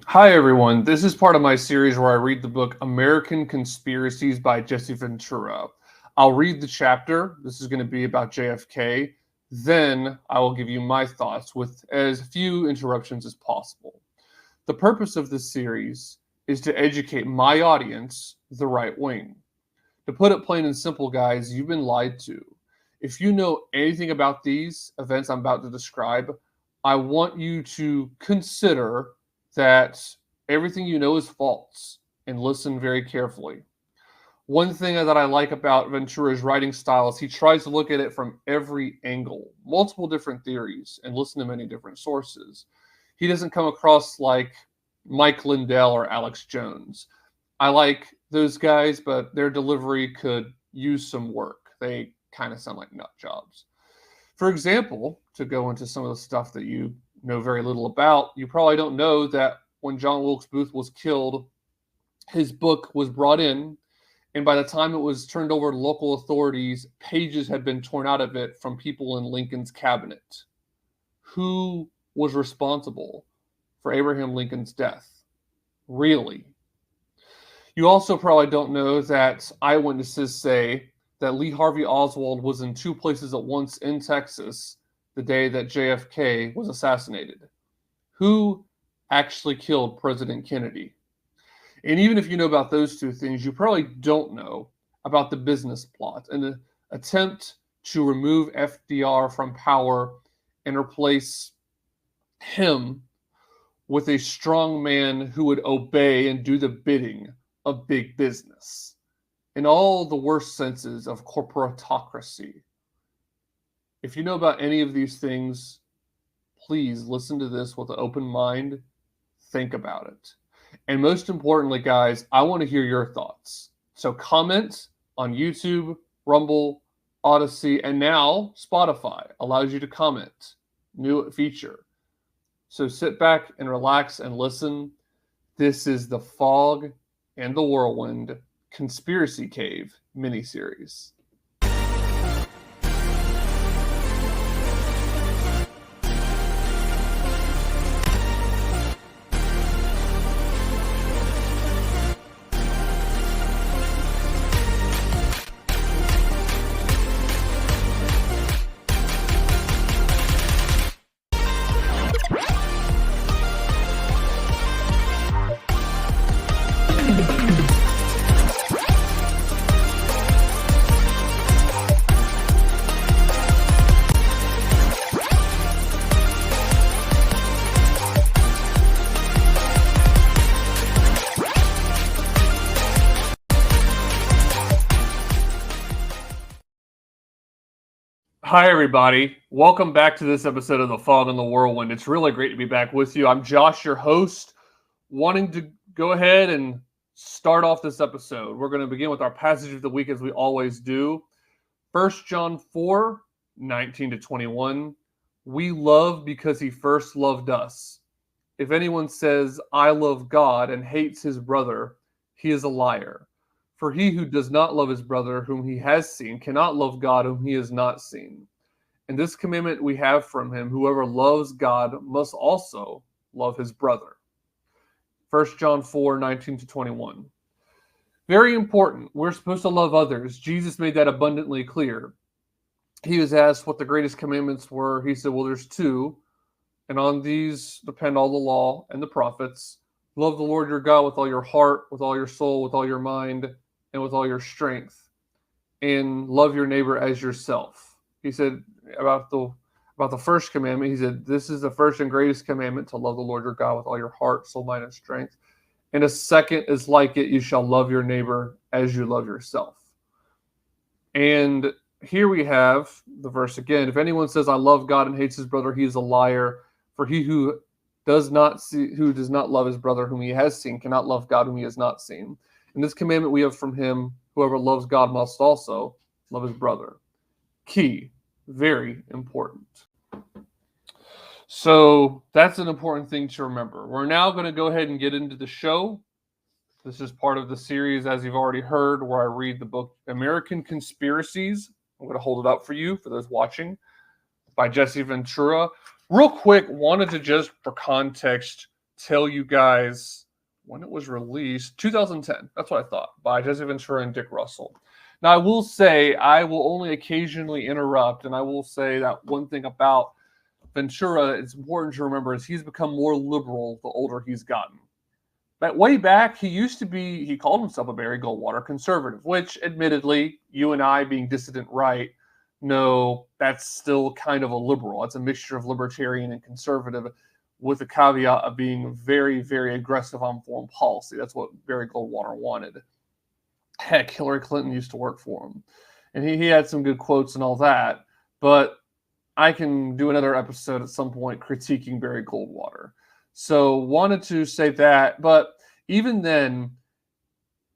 Hi, everyone. This is part of my series where I read the book American Conspiracies by Jesse Ventura. I'll read the chapter. This is going to be about JFK. Then I will give you my thoughts with as few interruptions as possible. The purpose of this series is to educate my audience, the right wing. To put it plain and simple, guys, you've been lied to. If you know anything about these events I'm about to describe, I want you to consider that everything you know is false and listen very carefully. One thing that I like about Ventura's writing style is he tries to look at it from every angle, multiple different theories, and listen to many different sources. He doesn't come across like Mike Lindell or Alex Jones. I like those guys, but their delivery could use some work. They kind of sound like nut jobs. For example, to go into some of the stuff that you know very little about, you probably don't know that when John Wilkes Booth was killed, his book was brought in, and by the time it was turned over to local authorities, pages had been torn out of it from people in Lincoln's cabinet. Who was responsible for Abraham Lincoln's death? Really? You also probably don't know that eyewitnesses say that Lee Harvey Oswald was in two places at once in Texas the day that JFK was assassinated. Who actually killed President Kennedy? And even if you know about those two things, you probably don't know about the business plot, an attempt to remove FDR from power and replace him with a strong man who would obey and do the bidding of big business in all the worst senses of corporatocracy. If you know about any of these things, please listen to this with an open mind. Think about it. And most importantly, guys, I want to hear your thoughts. So comment on YouTube, Rumble, Odyssey, and now Spotify allows you to comment. New feature. So sit back and relax and listen. This is the Fog and the Whirlwind Conspiracy Cave miniseries. Hi, everybody. Welcome back to this episode of The Fog and the Whirlwind. It's really great to be back with you. I'm Josh, your host, wanting to go ahead and start off this episode. We're going to begin with our passage of the week as we always do. 1 John 4, 19 to 21. We love because he first loved us. If anyone says, I love God and hates his brother, he is a liar. For he who does not love his brother whom he has seen cannot love God whom he has not seen. And this commandment we have from him, whoever loves God must also love his brother. 1 John 4, 19 to 21. Very important. We're supposed to love others. Jesus made that abundantly clear. He was asked what the greatest commandments were. He said, well, there's two. And on these depend all the law and the prophets. Love the Lord your God with all your heart, with all your soul, with all your mind, and with all your strength, and love your neighbor as yourself. He said about the first commandment, he said, this is the first and greatest commandment, to love the Lord your God with all your heart, soul, mind, and strength. And a second is like it, you shall love your neighbor as you love yourself. And here we have the verse again. If anyone says, I love God and hates his brother, he is a liar. For he who does not love his brother whom he has seen cannot love God whom he has not seen. And this commandment we have from him, whoever loves God must also love his brother. Key, very important. So that's an important thing to remember. We're now going to go ahead and get into the show. This is part of the series, as you've already heard, where I read the book American Conspiracies. I'm going to hold it up for you, for those watching, by Jesse Ventura. Real quick, wanted to just, for context, tell you guys when it was released. 2010. That's what I thought, by Jesse Ventura and Dick Russell. Now, I will say I will only occasionally interrupt, and I will say that one thing about Ventura, it's important to remember, is he's become more liberal the older he's gotten. But way back, he called himself a Barry Goldwater conservative, which admittedly, you and I being dissident right, no, that's still kind of a liberal. It's a mixture of libertarian and conservative with the caveat of being very, very aggressive on foreign policy. That's what Barry Goldwater wanted. Heck, Hillary Clinton used to work for him. And he had some good quotes and all that. But I can do another episode at some point critiquing Barry Goldwater. So wanted to say that, but even then,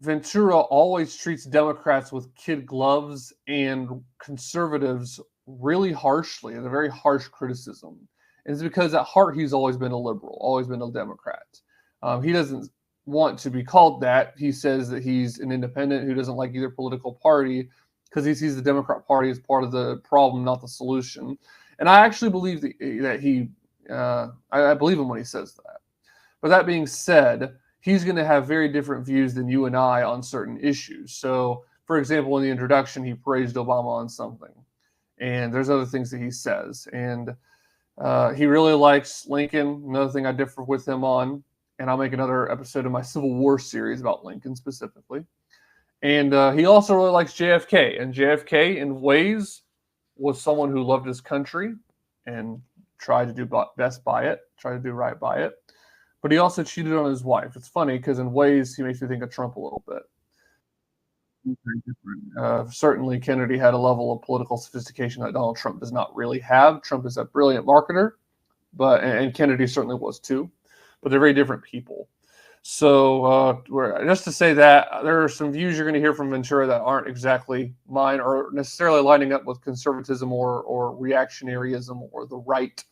Ventura always treats Democrats with kid gloves and conservatives really harshly, and a very harsh criticism. And it's because at heart he's always been a liberal, always been a Democrat. He doesn't want to be called that. He says that he's an independent who doesn't like either political party because he sees the Democrat Party as part of the problem, not the solution. And I actually believe I believe him when he says that. But that being said, he's going to have very different views than you and I on certain issues. So, for example, in the introduction, he praised Obama on something. And there's other things that he says. And he really likes Lincoln, another thing I differ with him on. And I'll make another episode of my Civil War series about Lincoln specifically. And he also really likes JFK. And JFK, in ways, was someone who loved his country and tried to do best by it, tried to do right by it. But he also cheated on his wife. It's funny because in ways he makes me think of Trump a little bit. Certainly, Kennedy had a level of political sophistication that Donald Trump does not really have. Trump is a brilliant marketer, and Kennedy certainly was too. But they're very different people. So just to say that, there are some views you're going to hear from Ventura that aren't exactly mine or necessarily lining up with conservatism or reactionaryism or the right.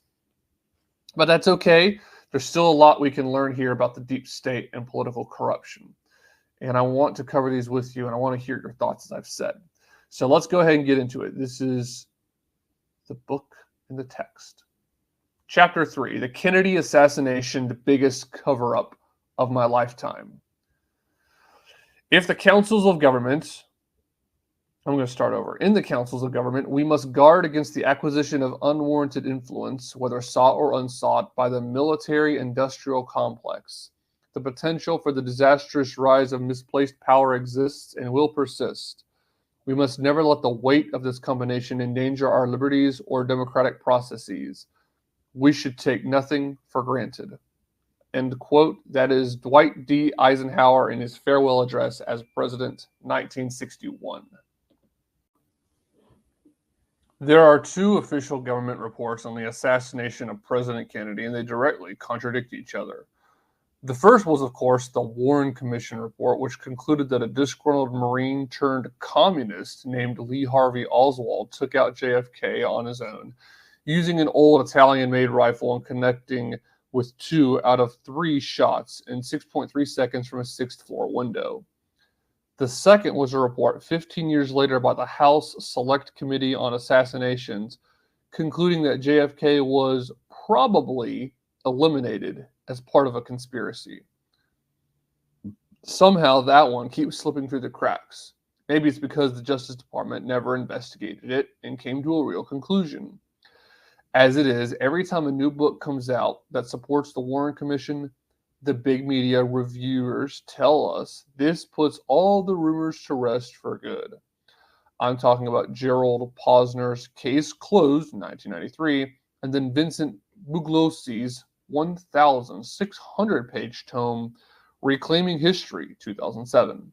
But that's okay. There's still a lot we can learn here about the deep state and political corruption. And I want to cover these with you, and I want to hear your thoughts, as I've said. So let's go ahead and get into it. This is the book and the text. Chapter 3, The Kennedy Assassination, the Biggest Cover-Up of My Lifetime. If the councils of government, I'm going to start over. In the councils of government, we must guard against the acquisition of unwarranted influence, whether sought or unsought, by the military-industrial complex. The potential for the disastrous rise of misplaced power exists and will persist. We must never let the weight of this combination endanger our liberties or democratic processes. We should take nothing for granted. End quote. That is Dwight D. Eisenhower in his farewell address as president, 1961. There are two official government reports on the assassination of President Kennedy, and they directly contradict each other. The first was, of course, the Warren Commission report, which concluded that a disgruntled Marine turned communist named Lee Harvey Oswald took out JFK on his own, using an old Italian-made rifle and connecting with 2 out of 3 shots in 6.3 seconds from a 6th-floor window. The second was a report 15 years later by the House Select Committee on Assassinations, concluding that JFK was probably eliminated as part of a conspiracy. Somehow that one keeps slipping through the cracks. Maybe it's because the Justice Department never investigated it and came to a real conclusion. As it is, every time a new book comes out that supports the Warren Commission, the big media reviewers tell us this puts all the rumors to rest for good. I'm talking about Gerald Posner's Case Closed, 1993, and then Vincent Bugliosi's 1,600-page tome, Reclaiming History, 2007.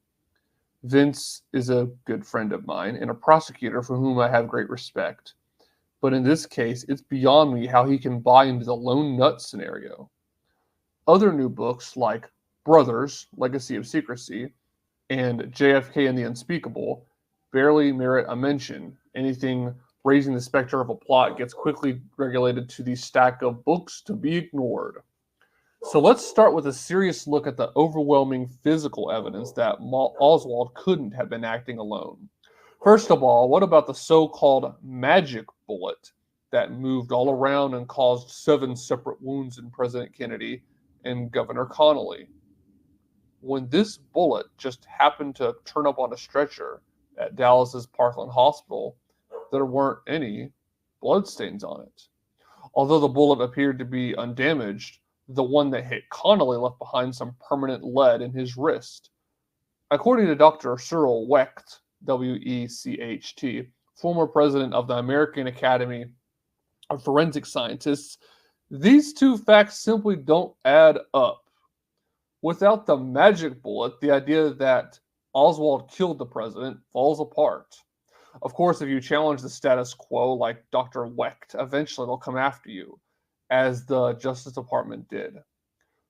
Vince is a good friend of mine and a prosecutor for whom I have great respect. But in this case, it's beyond me how he can buy into the lone nut scenario. Other new books like Brothers, Legacy of Secrecy, and JFK and the Unspeakable barely merit a mention. Anything raising the specter of a plot gets quickly relegated to the stack of books to be ignored. So let's start with a serious look at the overwhelming physical evidence that Oswald couldn't have been acting alone. First of all, what about the so-called magic bullet that moved all around and caused 7 separate wounds in President Kennedy and Governor Connolly. When this bullet just happened to turn up on a stretcher at Dallas's Parkland Hospital, there weren't any bloodstains on it. Although the bullet appeared to be undamaged, the one that hit Connolly left behind some permanent lead in his wrist. According to Dr. Cyril Wecht, W-E-C-H-T, former president of the American Academy of Forensic Scientists, these two facts simply don't add up. Without the magic bullet, the idea that Oswald killed the president falls apart. Of course, if you challenge the status quo like Dr. Wecht, eventually they'll come after you, as the Justice Department did,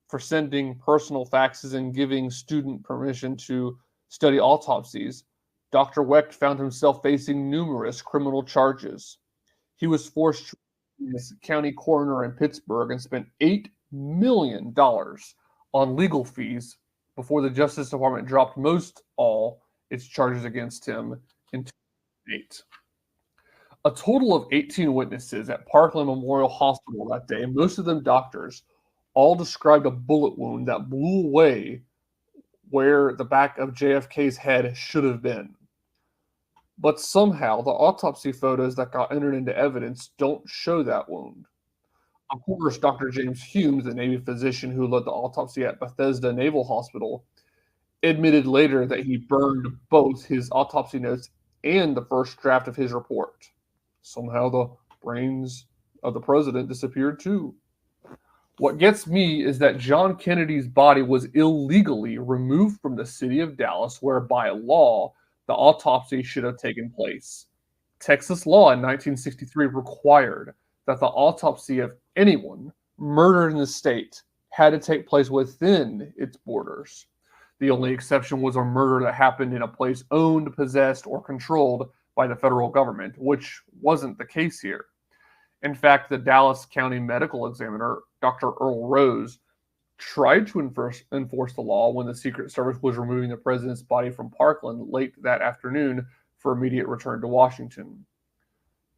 for sending personal faxes and giving student permission to study autopsies. Dr. Wecht found himself facing numerous criminal charges. He was forced to be a county coroner in Pittsburgh and spent $8 million on legal fees before the Justice Department dropped most all its charges against him in 2008. A total of 18 witnesses at Parkland Memorial Hospital that day, most of them doctors, all described a bullet wound that blew away where the back of JFK's head should have been. But somehow, the autopsy photos that got entered into evidence don't show that wound. Of course, Dr. James Humes, the Navy physician who led the autopsy at Bethesda Naval Hospital, admitted later that he burned both his autopsy notes and the first draft of his report. Somehow the brains of the president disappeared too. What gets me is that John Kennedy's body was illegally removed from the city of Dallas, where by law the autopsy should have taken place. Texas law in 1963 required that the autopsy of anyone murdered in the state had to take place within its borders. The only exception was a murder that happened in a place owned, possessed, or controlled by the federal government, which wasn't the case here. In fact, the Dallas County Medical Examiner, Dr. Earl Rose, tried to enforce the law when the Secret Service was removing the president's body from Parkland late that afternoon for immediate return to Washington.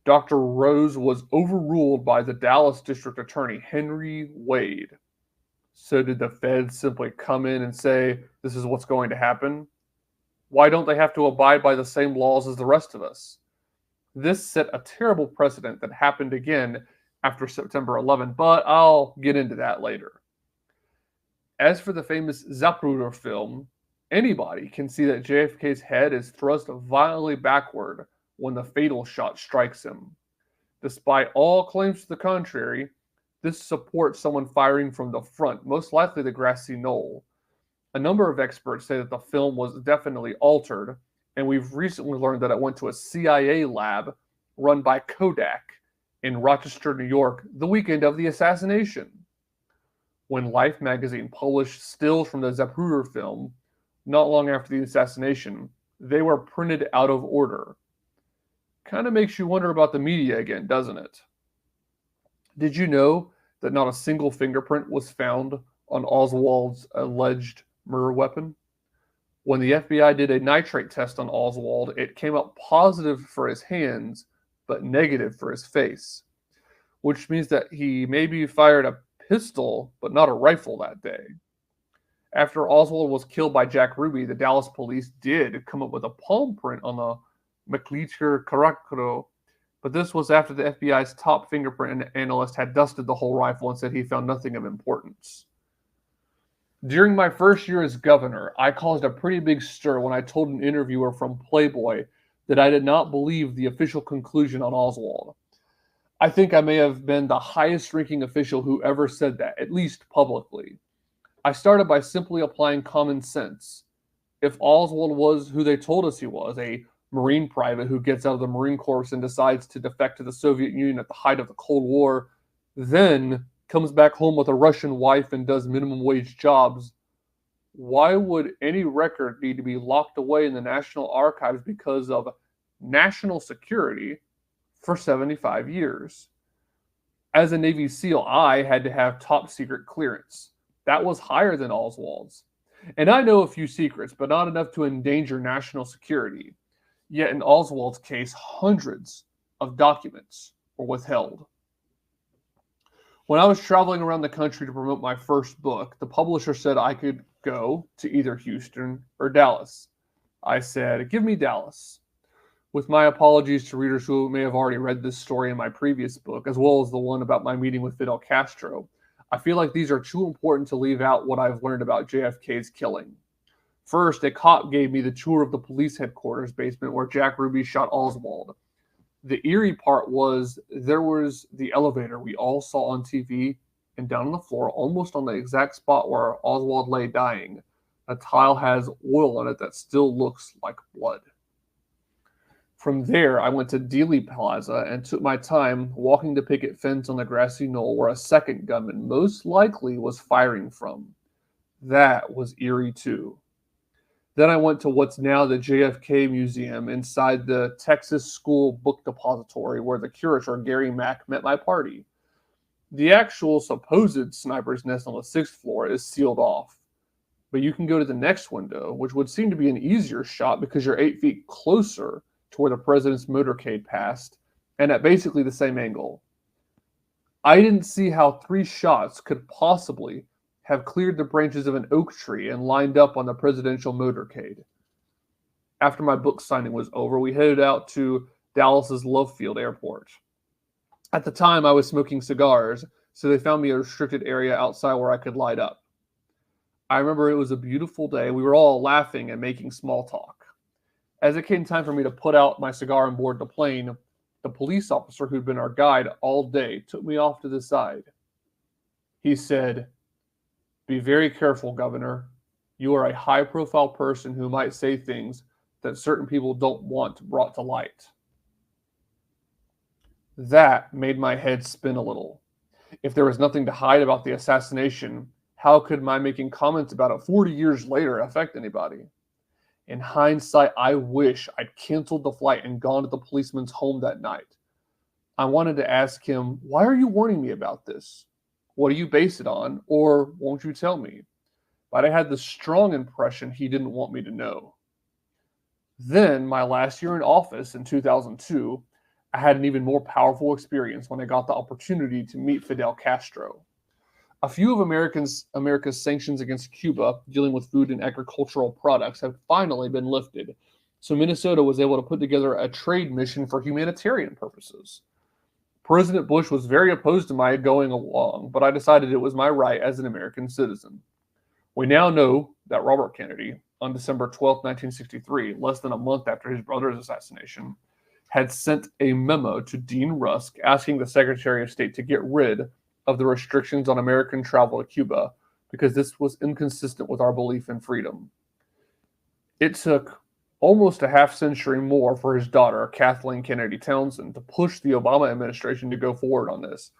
Dr. Rose was overruled by the Dallas District Attorney, Henry Wade. So did the feds simply come in and say, this is what's going to happen? Why don't they have to abide by the same laws as the rest of us? This set a terrible precedent that happened again after September 11, but I'll get into that later. As for the famous Zapruder film, anybody can see that JFK's head is thrust violently backward when the fatal shot strikes him. Despite all claims to the contrary, this supports someone firing from the front, most likely the grassy knoll. A number of experts say that the film was definitely altered, and we've recently learned that it went to a CIA lab run by Kodak in Rochester, New York, the weekend of the assassination. When Life magazine published stills from the Zapruder film, not long after the assassination, they were printed out of order. Kind of makes you wonder about the media again, doesn't it? Did you know that not a single fingerprint was found on Oswald's alleged murder weapon? When the FBI did a nitrate test on Oswald, it came up positive for his hands, but negative for his face, which means that he maybe fired a pistol, but not a rifle that day. After Oswald was killed by Jack Ruby, the Dallas police did come up with a palm print on the McLeacher Caracro, but this was after the FBI's top fingerprint analyst had dusted the whole rifle and said he found nothing of importance. During my first year as governor, I caused a pretty big stir when I told an interviewer from Playboy that I did not believe the official conclusion on Oswald. I think I may have been the highest-ranking official who ever said that, at least publicly. I started by simply applying common sense. If Oswald was who they told us he was, a Marine private who gets out of the Marine Corps and decides to defect to the Soviet Union at the height of the Cold War, then comes back home with a Russian wife and does minimum wage jobs, why would any record need to be locked away in the National Archives because of national security for 75 years? As a Navy SEAL, I had to have top secret clearance. That was higher than Oswald's. And I know a few secrets, but not enough to endanger national security. Yet in Oswald's case, hundreds of documents were withheld. When I was traveling around the country to promote my first book, the publisher said I could go to either Houston or Dallas. I said, give me Dallas. With my apologies to readers who may have already read this story in my previous book, as well as the one about my meeting with Fidel Castro, I feel like these are too important to leave out what I've learned about JFK's killing. First, a cop gave me the tour of the police headquarters basement where Jack Ruby shot Oswald. The eerie part was there was the elevator we all saw on TV, and down on the floor, almost on the exact spot where Oswald lay dying, a tile has oil on it that still looks like blood. From there, I went to Dealey Plaza and took my time walking the picket fence on the grassy knoll where a second gunman most likely was firing from. That was eerie too. Then I went to what's now the JFK Museum inside the Texas School Book Depository where the curator, Gary Mack, met my party. The actual supposed sniper's nest on the 6th floor is sealed off. But you can go to the next window, which would seem to be an easier shot because you're 8 feet closer to where the president's motorcade passed, and at basically the same angle. I didn't see how 3 shots could possibly have cleared the branches of an oak tree and lined up on the presidential motorcade. After my book signing was over, we headed out to Dallas's Love Field Airport. At the time, I was smoking cigars, so they found me a restricted area outside where I could light up. I remember it was a beautiful day. We were all laughing and making small talk. As it came time for me to put out my cigar and board the plane, the police officer who'd been our guide all day took me off to the side. He said, "Be very careful, Governor. You are a high-profile person who might say things that certain people don't want brought to light." That made my head spin a little. If there was nothing to hide about the assassination, how could my making comments about it 40 years later affect anybody? In hindsight, I wish I'd canceled the flight and gone to the policeman's home that night. I wanted to ask him, why are you warning me about this? What do you base it on? Or won't you tell me? But I had the strong impression he didn't want me to know. Then, my last year in office in 2002, I had an even more powerful experience when I got the opportunity to meet Fidel Castro. A few of America's sanctions against Cuba dealing with food and agricultural products have finally been lifted, so Minnesota was able to put together a trade mission for humanitarian purposes. President Bush was very opposed to my going along, but I decided it was my right as an American citizen. We now know that Robert Kennedy, on December 12, 1963, less than a month after his brother's assassination, had sent a memo to Dean Rusk asking the Secretary of State to get rid of the restrictions on American travel to Cuba because this was inconsistent with our belief in freedom. It took almost a half century more for his daughter, Kathleen Kennedy Townsend, to push the Obama administration to go forward on this,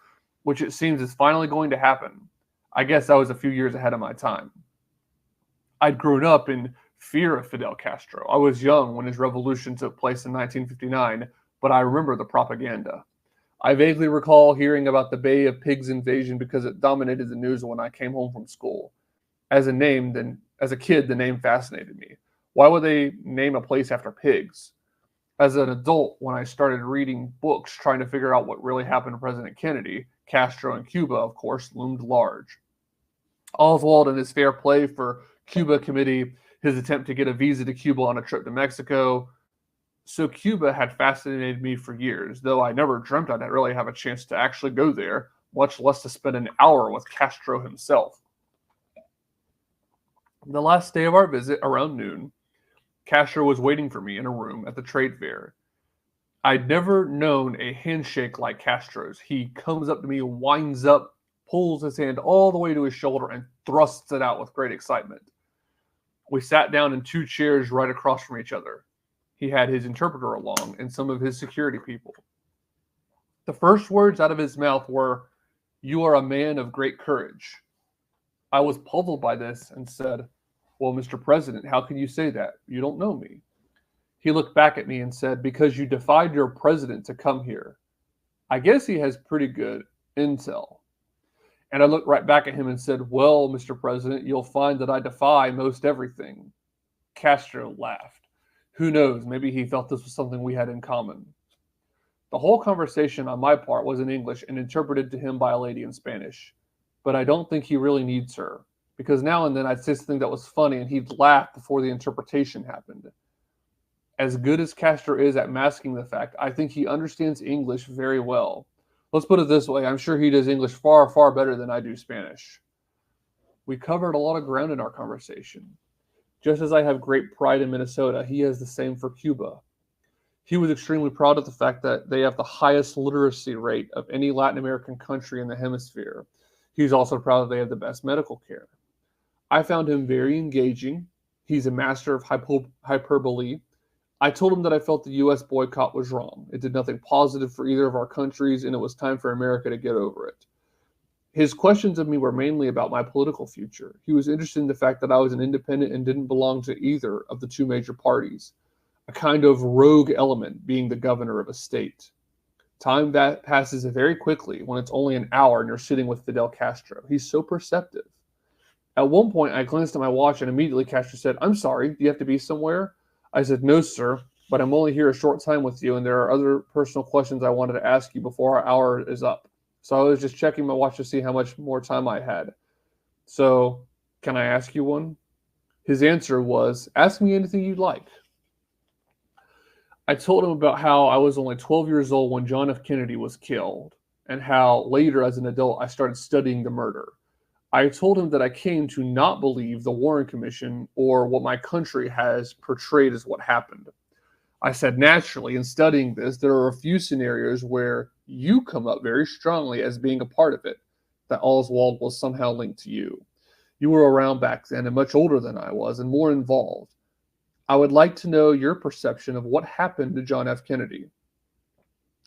which it seems is finally going to happen. I guess I was a few years ahead of my time. I'd grown up in fear of Fidel Castro. I was young when his revolution took place in 1959, but I remember the propaganda. I vaguely recall hearing about the Bay of Pigs invasion because it dominated the news when I came home from school. As a kid, the name fascinated me. Why would they name a place after pigs? As an adult, when I started reading books trying to figure out what really happened to President Kennedy, Castro and Cuba, of course, loomed large. Oswald and his Fair Play for Cuba committee, his attempt to get a visa to Cuba on a trip to Mexico. So Cuba had fascinated me for years, though I never dreamt I'd really have a chance to actually go there, much less to spend an hour with Castro himself. The last day of our visit, around noon, Castro was waiting for me in a room at the trade fair. I'd never known a handshake like Castro's. He comes up to me, winds up, pulls his hand all the way to his shoulder, and thrusts it out with great excitement. We sat down in 2 chairs right across from each other. He had his interpreter along and some of his security people. The first words out of his mouth were, "You are a man of great courage." I was puzzled by this and said, "Well, Mr. President, how can you say that? You don't know me." He looked back at me and said, "Because you defied your president to come here. I guess he has pretty good intel." And I looked right back at him and said, "Well, Mr. President, you'll find that I defy most everything." Castro laughed. Who knows, maybe he felt this was something we had in common. The whole conversation on my part was in English and interpreted to him by a lady in Spanish. But I don't think he really needs her, because now and then I'd say something that was funny and he'd laugh before the interpretation happened. As good as Castro is at masking the fact, I think he understands English very well. Let's put it this way, I'm sure he does English far, far better than I do Spanish. We covered a lot of ground in our conversation. Just as I have great pride in Minnesota, he has the same for Cuba. He was extremely proud of the fact that they have the highest literacy rate of any Latin American country in the hemisphere. He's also proud that they have the best medical care. I found him very engaging. He's a master of hyperbole. I told him that I felt the U.S. boycott was wrong. It did nothing positive for either of our countries, and it was time for America to get over it. His questions of me were mainly about my political future. He was interested in the fact that I was an independent and didn't belong to either of the two major parties, a kind of rogue element being the governor of a state. Time that passes very quickly when it's only an hour and you're sitting with Fidel Castro. He's so perceptive. At one point, I glanced at my watch and immediately Castro said, "I'm sorry, do you have to be somewhere?" I said, "No, sir, but I'm only here a short time with you, and there are other personal questions I wanted to ask you before our hour is up. So I was just checking my watch to see how much more time I had. So, can I ask you one?" His answer was, "Ask me anything you'd like." I told him about how I was only 12 years old when John F. Kennedy was killed, and how later as an adult I started studying the murder. I told him that I came to not believe the Warren Commission or what my country has portrayed as what happened. I said, naturally, in studying this, there are a few scenarios where you come up very strongly as being a part of it, that Oswald was somehow linked to you. You were around back then and much older than I was and more involved. I would like to know your perception of what happened to John F. Kennedy.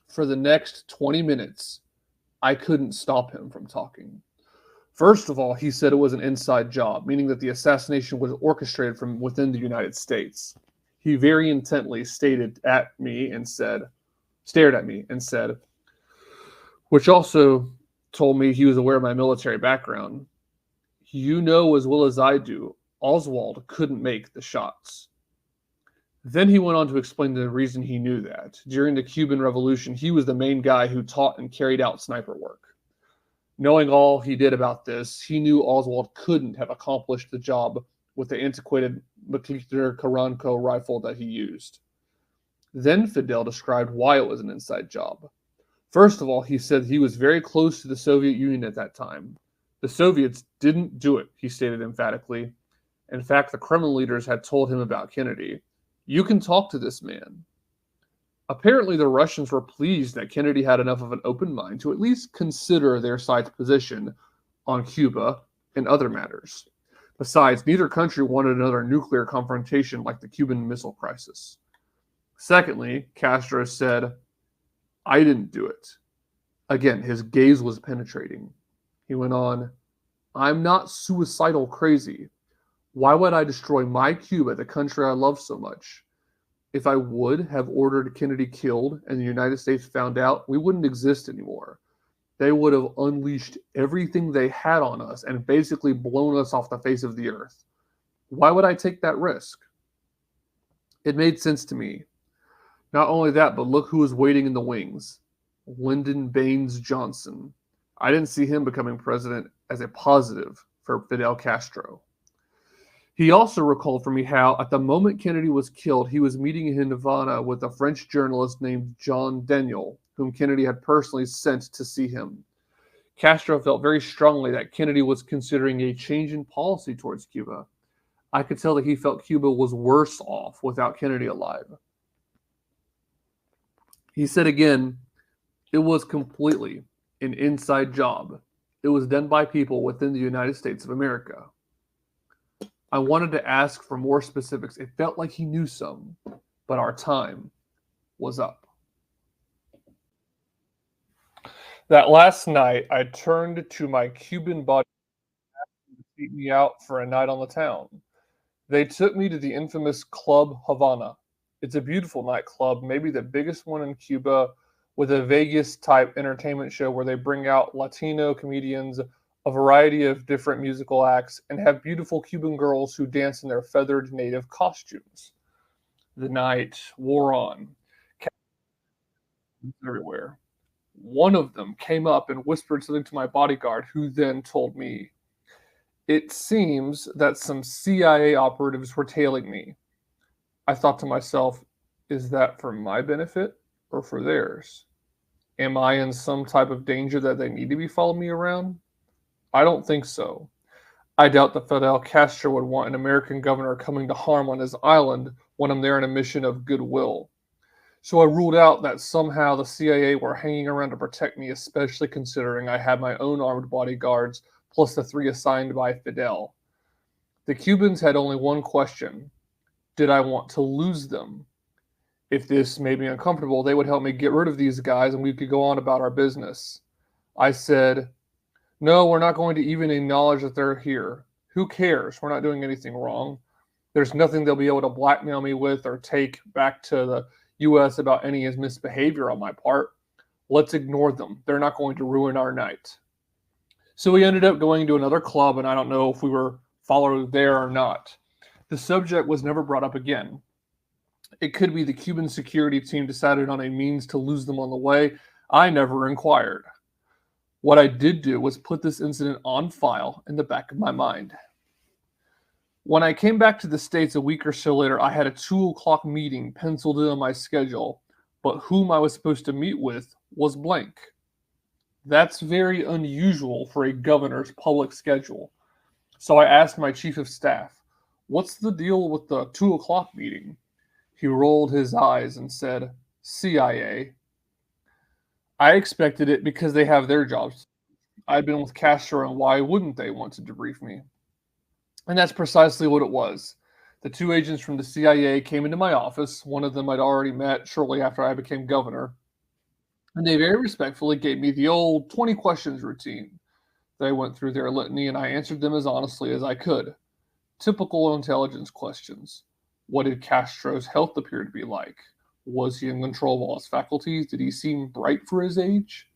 For the next 20 minutes, I couldn't stop him from talking. First of all, he said it was an inside job, meaning that the assassination was orchestrated from within the United States. He very intently stared at me and said, which also told me he was aware of my military background. "You know as well as I do, Oswald couldn't make the shots." Then he went on to explain the reason he knew that. During the Cuban Revolution, he was the main guy who taught and carried out sniper work. Knowing all he did about this, he knew Oswald couldn't have accomplished the job with the antiquated Makler Karanko rifle that he used. Then Fidel described why it was an inside job. First of all, he said he was very close to the Soviet Union at that time. The Soviets didn't do it, he stated emphatically. In fact, the Kremlin leaders had told him about Kennedy. "You can talk to this man." Apparently, the Russians were pleased that Kennedy had enough of an open mind to at least consider their side's position on Cuba and other matters. Besides, neither country wanted another nuclear confrontation like the Cuban Missile Crisis. Secondly, Castro said, "I didn't do it." Again, his gaze was penetrating. He went on, "I'm not suicidal crazy. Why would I destroy my Cuba, the country I love so much? If I would have ordered Kennedy killed and the United States found out, we wouldn't exist anymore. They would have unleashed everything they had on us and basically blown us off the face of the earth. Why would I take that risk?" It made sense to me. Not only that, but look who was waiting in the wings. Lyndon Baines Johnson. I didn't see him becoming president as a positive for Fidel Castro. He also recalled for me how, at the moment Kennedy was killed, he was meeting in Havana with a French journalist named John Daniel, whom Kennedy had personally sent to see him. Castro felt very strongly that Kennedy was considering a change in policy towards Cuba. I could tell that he felt Cuba was worse off without Kennedy alive. He said again, it was completely an inside job. It was done by people within the United States of America. I wanted to ask for more specifics. It felt like he knew some, but our time was up. That last night, I turned to my Cuban buddy to seek me out for a night on the town. They took me to the infamous Club Havana. It's a beautiful nightclub, maybe the biggest one in Cuba, with a Vegas-type entertainment show where they bring out Latino comedians, a variety of different musical acts, and have beautiful Cuban girls who dance in their feathered native costumes. The night wore on. everywhere. One of them came up and whispered something to my bodyguard, who then told me, "It seems that some CIA operatives were tailing me." I thought to myself, is that for my benefit or for theirs? Am I in some type of danger that they need to be following me around? I don't think so. I doubt that Fidel Castro would want an American governor coming to harm on his island when I'm there on a mission of goodwill. So I ruled out that somehow the CIA were hanging around to protect me, especially considering I had my own armed bodyguards plus the 3 assigned by Fidel. The Cubans had only one question: did I want to lose them? If this made me uncomfortable, they would help me get rid of these guys and we could go on about our business. I said, "No, we're not going to even acknowledge that they're here. Who cares? We're not doing anything wrong. There's nothing they'll be able to blackmail me with or take back to the US about any misbehavior on my part. Let's ignore them. They're not going to ruin our night." So we ended up going to another club, and I don't know if we were followed there or not. The subject was never brought up again. It could be the Cuban security team decided on a means to lose them on the way. I never inquired. What I did do was put this incident on file in the back of my mind. When I came back to the States a week or so later, I had a 2 o'clock meeting penciled in on my schedule, but whom I was supposed to meet with was blank. That's very unusual for a governor's public schedule. So I asked my chief of staff, "What's the deal with the 2 o'clock meeting?" He rolled his eyes and said, "CIA." I expected it because they have their jobs. I'd been with Castro, and why wouldn't they want to debrief me? And that's precisely what it was. The 2 agents from the CIA came into my office. One of them I'd already met shortly after I became governor, and they very respectfully gave me the old 20 questions routine. They went through their litany, and I answered them as honestly as I could. Typical intelligence questions. What did Castro's health appear to be like? Was he in control of all his faculties? Did he seem bright for his age?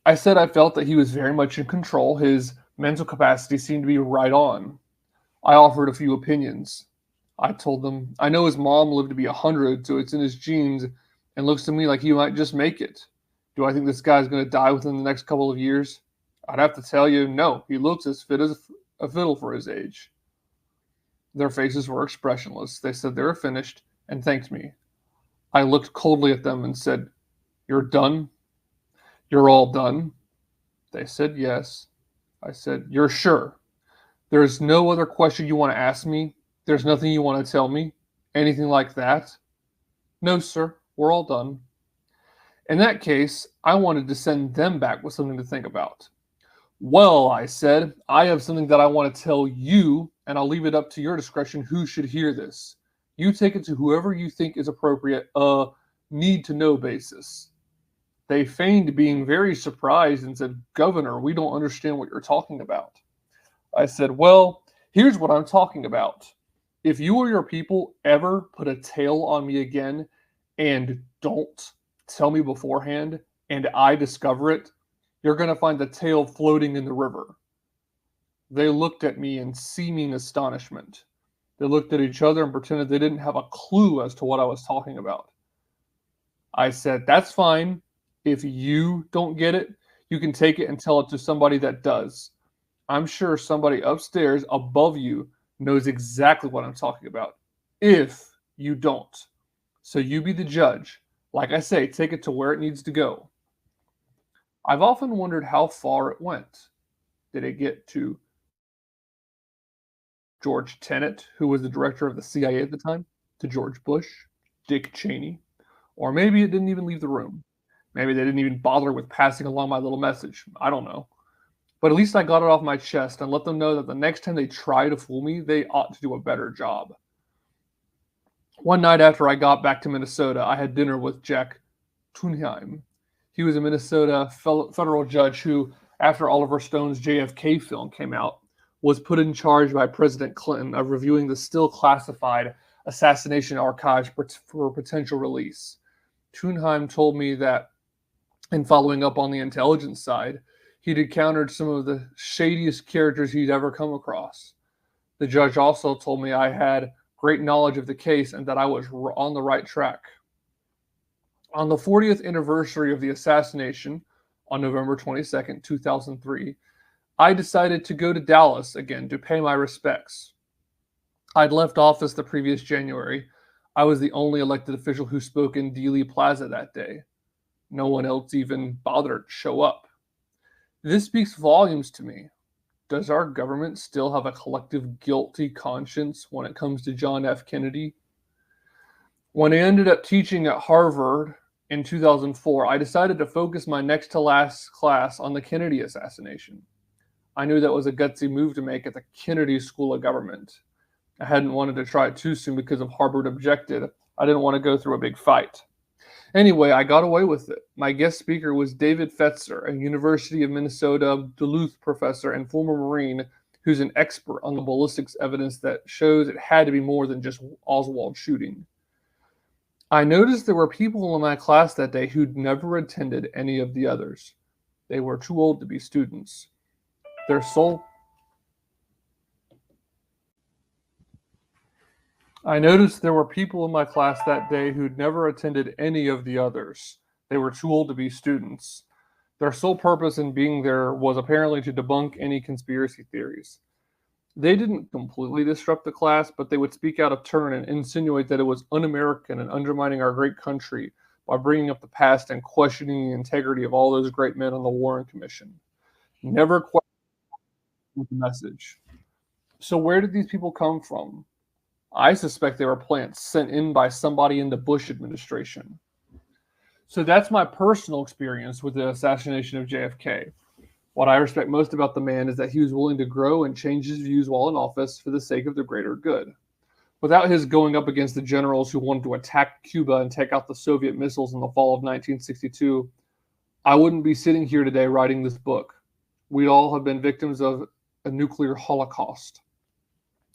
I said I felt that he was very much in control. His mental capacity seemed to be right on. I offered a few opinions. I told them, I know his mom lived to be 100, so it's in his genes, and looks to me like he might just make it. Do I think this guy's going to die within the next couple of years? I'd have to tell you, no, he looks as fit as a fiddle for his age. Their faces were expressionless. They said they were finished and thanked me. I looked coldly at them and said, "You're done? You're all done?" They said yes. I said, "You're sure? There's no other question you want to ask me? There's nothing you want to tell me? Anything like that?" "No, sir. We're all done." In that case, I wanted to send them back with something to think about. "Well," I said, "I have something that I want to tell you, and I'll leave it up to your discretion who should hear this. You take it to whoever you think is appropriate, need to know basis." They feigned being very surprised and said, "Governor, we don't understand what you're talking about." I said, "Well, here's what I'm talking about. If you or your people ever put a tail on me again and don't tell me beforehand and I discover it, you're going to find the tail floating in the river." They looked at me in seeming astonishment. They looked at each other and pretended they didn't have a clue as to what I was talking about. I said, "That's fine. If you don't get it, you can take it and tell it to somebody that does. I'm sure somebody upstairs above you knows exactly what I'm talking about. If you don't. So you be the judge. Like I say, take it to where it needs to go." I've often wondered how far it went. Did it get to George Tenet, who was the director of the CIA at the time, to George Bush, Dick Cheney, or maybe it didn't even leave the room. Maybe they didn't even bother with passing along my little message. I don't know. But at least I got it off my chest and let them know that the next time they try to fool me, they ought to do a better job. One night after I got back to Minnesota, I had dinner with Jack Thunheim. He was a Minnesota federal judge who, after Oliver Stone's JFK film came out, was put in charge by President Clinton of reviewing the still classified assassination archives for potential release. Thunheim told me that, in following up on the intelligence side, he'd encountered some of the shadiest characters he'd ever come across. The judge also told me I had great knowledge of the case and that I was on the right track. On the 40th anniversary of the assassination, on November 22nd, 2003, I decided to go to Dallas again to pay my respects. I'd left office the previous January. I was the only elected official who spoke in Dealey Plaza that day. No one else even bothered to show up. This speaks volumes to me. Does our government still have a collective guilty conscience when it comes to John F. Kennedy? When I ended up teaching at Harvard in 2004, I decided to focus my next to last class on the Kennedy assassination. I knew that was a gutsy move to make at the Kennedy School of Government. I hadn't wanted to try it too soon because if Harvard objected, I didn't want to go through a big fight. Anyway, I got away with it. My guest speaker was David Fetzer, a University of Minnesota Duluth professor and former Marine who's an expert on the ballistics evidence that shows it had to be more than just Oswald shooting. I noticed there were people in my class that day who'd never attended any of the others. They were too old to be students. I noticed there were people in my class that day who'd never attended any of the others. They were too old to be students. Their sole purpose in being there was apparently to debunk any conspiracy theories. They didn't completely disrupt the class, but they would speak out of turn and insinuate that it was un-American and undermining our great country by bringing up the past and questioning the integrity of all those great men on the Warren Commission. Never questioned the message. So where did these people come from? I suspect they were plants sent in by somebody in the Bush administration. So that's my personal experience with the assassination of JFK. What I respect most about the man is that he was willing to grow and change his views while in office for the sake of the greater good. Without his going up against the generals who wanted to attack Cuba and take out the Soviet missiles in the fall of 1962, I wouldn't be sitting here today writing this book. We'd all have been victims of a nuclear holocaust.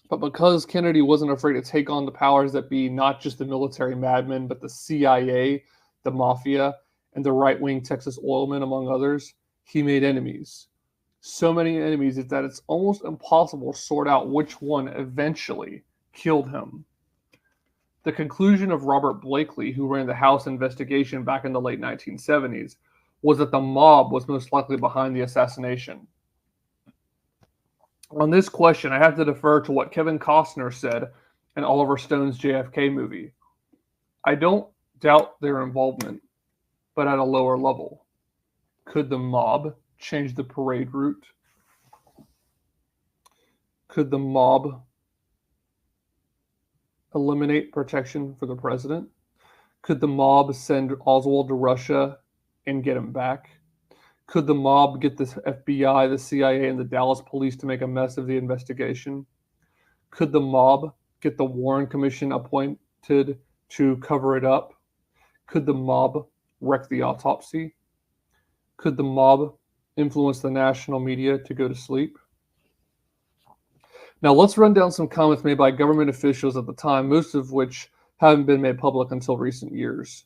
But because Kennedy wasn't afraid to take on the powers that be, not just the military madmen, but the CIA, the mafia, and the right-wing Texas oilmen, among others, he made enemies. So many enemies that it's almost impossible to sort out which one eventually killed him. The conclusion of Robert Blakely, who ran the House investigation back in the late 1970s, was that the mob was most likely behind the assassination. On this question, I have to defer to what Kevin Costner said in Oliver Stone's JFK movie. I don't doubt their involvement, but at a lower level. Could the mob change the parade route? Could the mob eliminate protection for the president? Could the mob send Oswald to Russia and get him back? Could the mob get the FBI, the CIA, and the Dallas police to make a mess of the investigation? Could the mob get the Warren Commission appointed to cover it up? Could the mob wreck the autopsy? Could the mob influence the national media to go to sleep? Now let's run down some comments made by government officials at the time, most of which haven't been made public until recent years.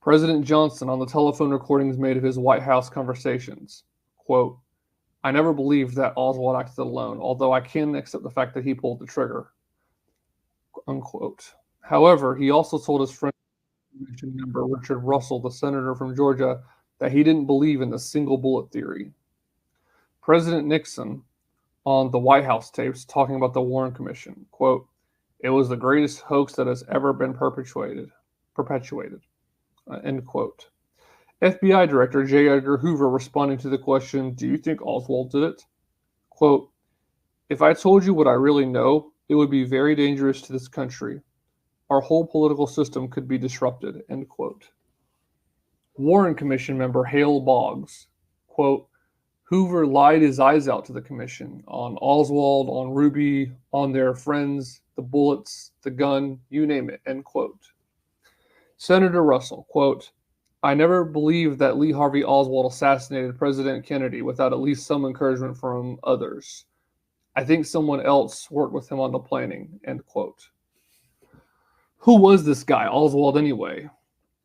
President Johnson on the telephone recordings made of his White House conversations, quote, "I never believed that Oswald acted alone, although I can accept the fact that he pulled the trigger," unquote. However, he also told his friend member Richard Russell, the senator from Georgia, that he didn't believe in the single bullet theory. President Nixon on the White House tapes talking about the Warren Commission, quote, "It was the greatest hoax that has ever been perpetuated. End quote. FBI Director J. Edgar Hoover responding to the question, "Do you think Oswald did it?" Quote, "If I told you what I really know, it would be very dangerous to this country. Our whole political system could be disrupted." End quote. Warren Commission member Hale Boggs, quote, "Hoover lied his eyes out to the commission on Oswald, on Ruby, on their friends, the bullets, the gun, you name it," end quote. Senator Russell, quote, "I never believed that Lee Harvey Oswald assassinated President Kennedy without at least some encouragement from others. I think someone else worked with him on the planning," end quote. Who was this guy, Oswald, anyway?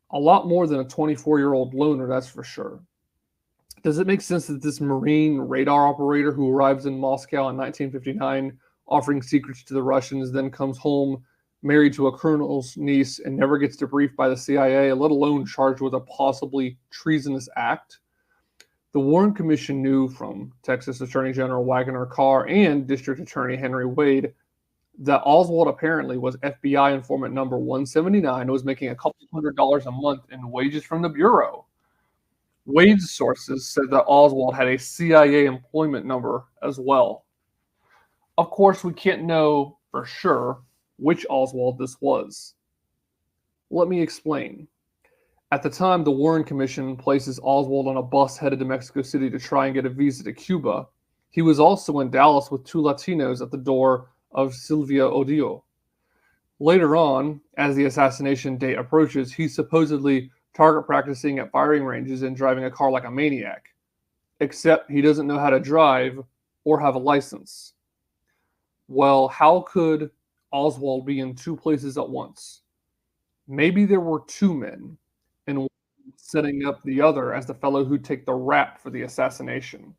A lot more than a 24-year-old loner, that's for sure. Does it make sense that this Marine radar operator who arrives in Moscow in 1959 offering secrets to the Russians then comes home married to a colonel's niece and never gets debriefed by the CIA, let alone charged with a possibly treasonous act. The Warren Commission knew from Texas Attorney General Wagner Carr and District Attorney Henry Wade that Oswald apparently was FBI informant number 179 and was making a couple $100 a month in wages from the Bureau. Wade's sources said that Oswald had a CIA employment number as well. Of course, we can't know for sure which Oswald this was. Let me explain. At the time, the Warren Commission places Oswald on a bus headed to Mexico City to try and get a visa to Cuba. He was also in Dallas with two Latinos at the door of Sylvia Odio. Later on, as the assassination date approaches, he's supposedly target practicing at firing ranges and driving a car like a maniac. Except he doesn't know how to drive or have a license. Well, how could Oswald be in two places at once? Maybe there were two men, and one setting up the other as the fellow who'd take the rap for the assassination.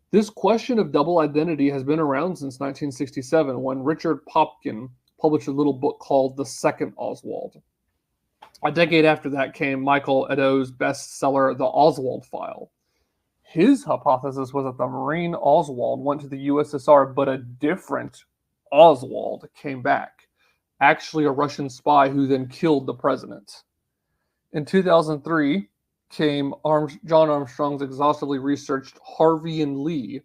This question of double identity has been around since 1967 when Richard Popkin published a little book called The Second Oswald. A decade after that came Michael Edo's bestseller, The Oswald File. His hypothesis was that the Marine Oswald went to the USSR, but a different Oswald came back, actually a Russian spy who then killed the president. In 2003 came John Armstrong's exhaustively researched Harvey and Lee,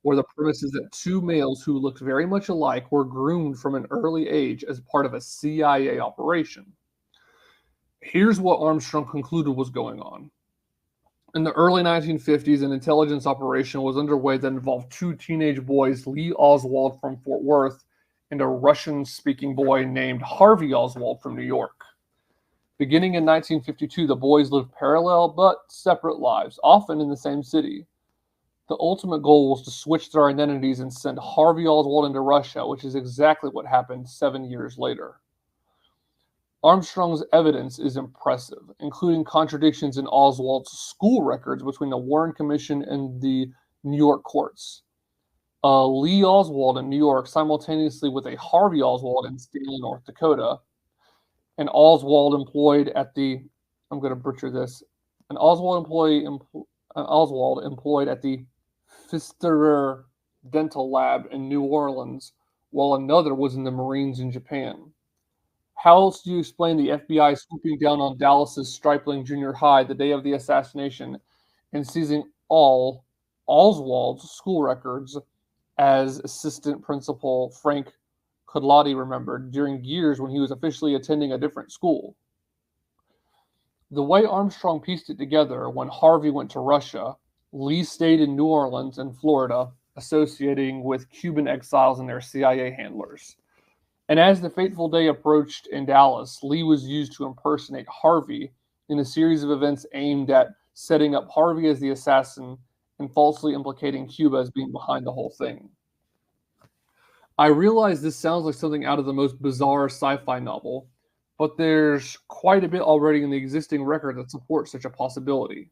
where the premise is that two males who looked very much alike were groomed from an early age as part of a CIA operation. Here's what Armstrong concluded was going on. In the early 1950s, an intelligence operation was underway that involved two teenage boys, Lee Oswald from Fort Worth and a Russian-speaking boy named Harvey Oswald from New York. Beginning in 1952, the boys lived parallel but separate lives, often in the same city. The ultimate goal was to switch their identities and send Harvey Oswald into Russia, which is exactly what happened 7 years later. Armstrong's evidence is impressive, including contradictions in Oswald's school records between the Warren Commission and the New York courts. Lee Oswald in New York simultaneously with a Harvey Oswald in Stanley, North Dakota. An Oswald employed at the, I'm going to butcher this, an Oswald employed at the Pfisterer Dental Lab in New Orleans, while another was in the Marines in Japan. How else do you explain the FBI swooping down on Dallas's Stripling Junior High the day of the assassination and seizing all Oswald's school records, as Assistant Principal Frank Kudlotti remembered, during years when he was officially attending a different school? The way Armstrong pieced it together, when Harvey went to Russia, Lee stayed in New Orleans and Florida, associating with Cuban exiles and their CIA handlers. And as the fateful day approached in Dallas, Lee was used to impersonate Harvey in a series of events aimed at setting up Harvey as the assassin and falsely implicating Cuba as being behind the whole thing. I realize this sounds like something out of the most bizarre sci-fi novel, but there's quite a bit already in the existing record that supports such a possibility.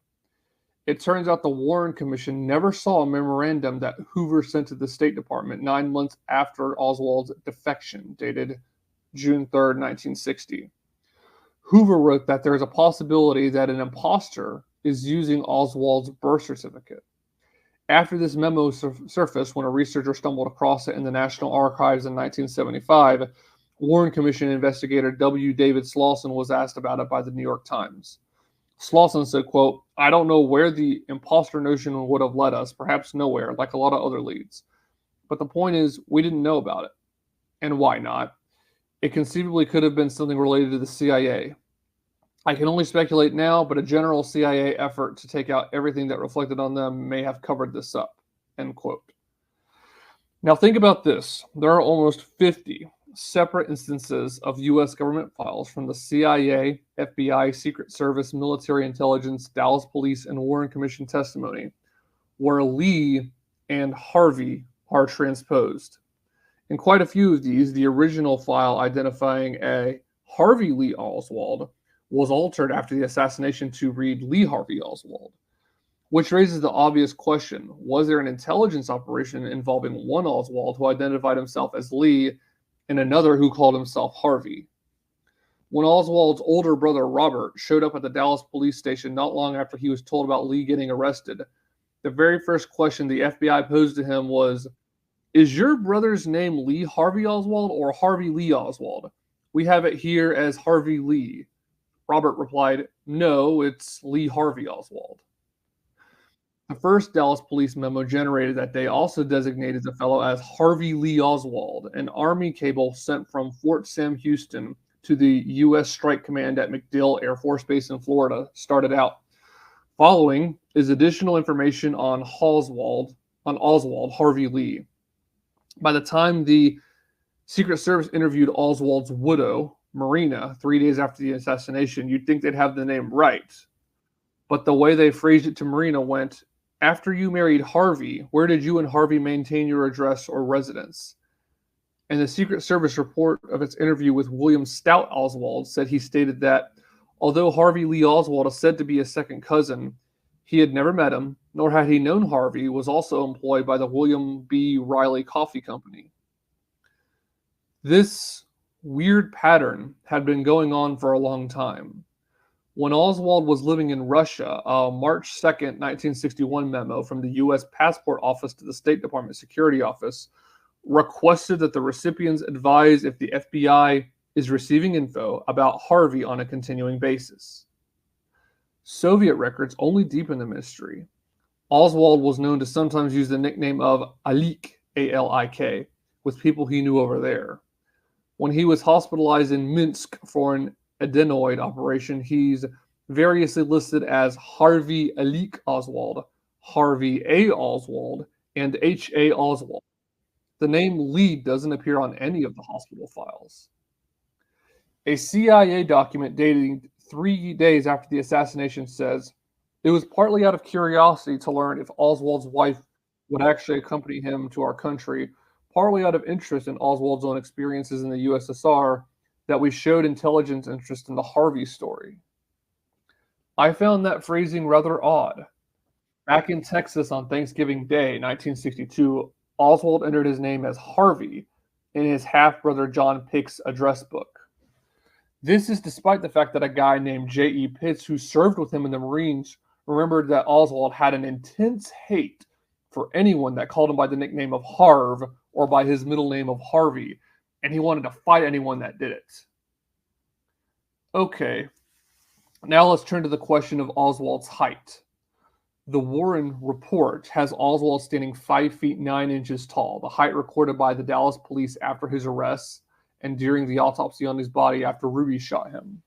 It turns out the Warren Commission never saw a memorandum that Hoover sent to the State Department 9 months after Oswald's defection, dated June 3rd, 1960. Hoover wrote that there is a possibility that an imposter is using Oswald's birth certificate. After this memo surfaced, when a researcher stumbled across it in the National Archives in 1975, Warren Commission investigator W. David Slauson was asked about it by the New York Times. Slauson said, quote, "I don't know where the imposter notion would have led us, perhaps nowhere, like a lot of other leads. But the point is, we didn't know about it. And why not? It conceivably could have been something related to the CIA. I can only speculate now, but a general CIA effort to take out everything that reflected on them may have covered this up," end quote. Now think about this. There are almost 50 separate instances of U.S. government files from the CIA, FBI, Secret Service, military intelligence, Dallas Police, and Warren Commission testimony where Lee and Harvey are transposed. In quite a few of these, the original file identifying a Harvey Lee Oswald was altered after the assassination to read Lee Harvey Oswald, which raises the obvious question: was there an intelligence operation involving one Oswald who identified himself as Lee and another who called himself Harvey. When Oswald's older brother Robert showed up at the Dallas police station not long after he was told about Lee getting arrested, the very first question the FBI posed to him was, "Is your brother's name Lee Harvey Oswald or Harvey Lee Oswald? We have it here as Harvey Lee." Robert replied, "No, it's Lee Harvey Oswald." The first Dallas police memo generated that day also designated the fellow as Harvey Lee Oswald. An Army cable sent from Fort Sam Houston to the U.S. Strike Command at MacDill Air Force Base in Florida started out. Following is additional information on Oswald Harvey Lee. By the time the Secret Service interviewed Oswald's widow, Marina, 3 days after the assassination, you'd think they'd have the name right. But the way they phrased it to Marina went, "After you married Harvey, where did you and Harvey maintain your address or residence?" And the Secret Service report of its interview with William Stout Oswald said he stated that, although Harvey Lee Oswald is said to be a second cousin, he had never met him, nor had he known Harvey was also employed by the William B. Riley Coffee Company. This weird pattern had been going on for a long time. When Oswald was living in Russia, a March 2nd, 1961 memo from the U.S. Passport Office to the State Department Security Office requested that the recipients advise if the FBI is receiving info about Harvey on a continuing basis. Soviet records only deepen the mystery. Oswald was known to sometimes use the nickname of Alik, A-L-I-K, with people he knew over there. When he was hospitalized in Minsk for an adenoid operation, he's variously listed as Harvey Alik Oswald, Harvey A. Oswald, and H.A. Oswald. The name Lee doesn't appear on any of the hospital files. A CIA document dating 3 days after the assassination says, "It was partly out of curiosity to learn if Oswald's wife would actually accompany him to our country, partly out of interest in Oswald's own experiences in the USSR, that we showed intelligence interest in the Harvey story." I found that phrasing rather odd. Back in Texas on Thanksgiving Day, 1962, Oswald entered his name as Harvey in his half-brother John Pick's address book. This is despite the fact that a guy named J.E. Pitts, who served with him in the Marines, remembered that Oswald had an intense hate for anyone that called him by the nickname of Harv or by his middle name of Harvey, and he wanted to fight anyone that did it. Okay, now let's turn to the question of Oswald's height. The Warren Report has Oswald standing 5 feet 9 inches tall, the height recorded by the Dallas police after his arrest and during the autopsy on his body after Ruby shot him.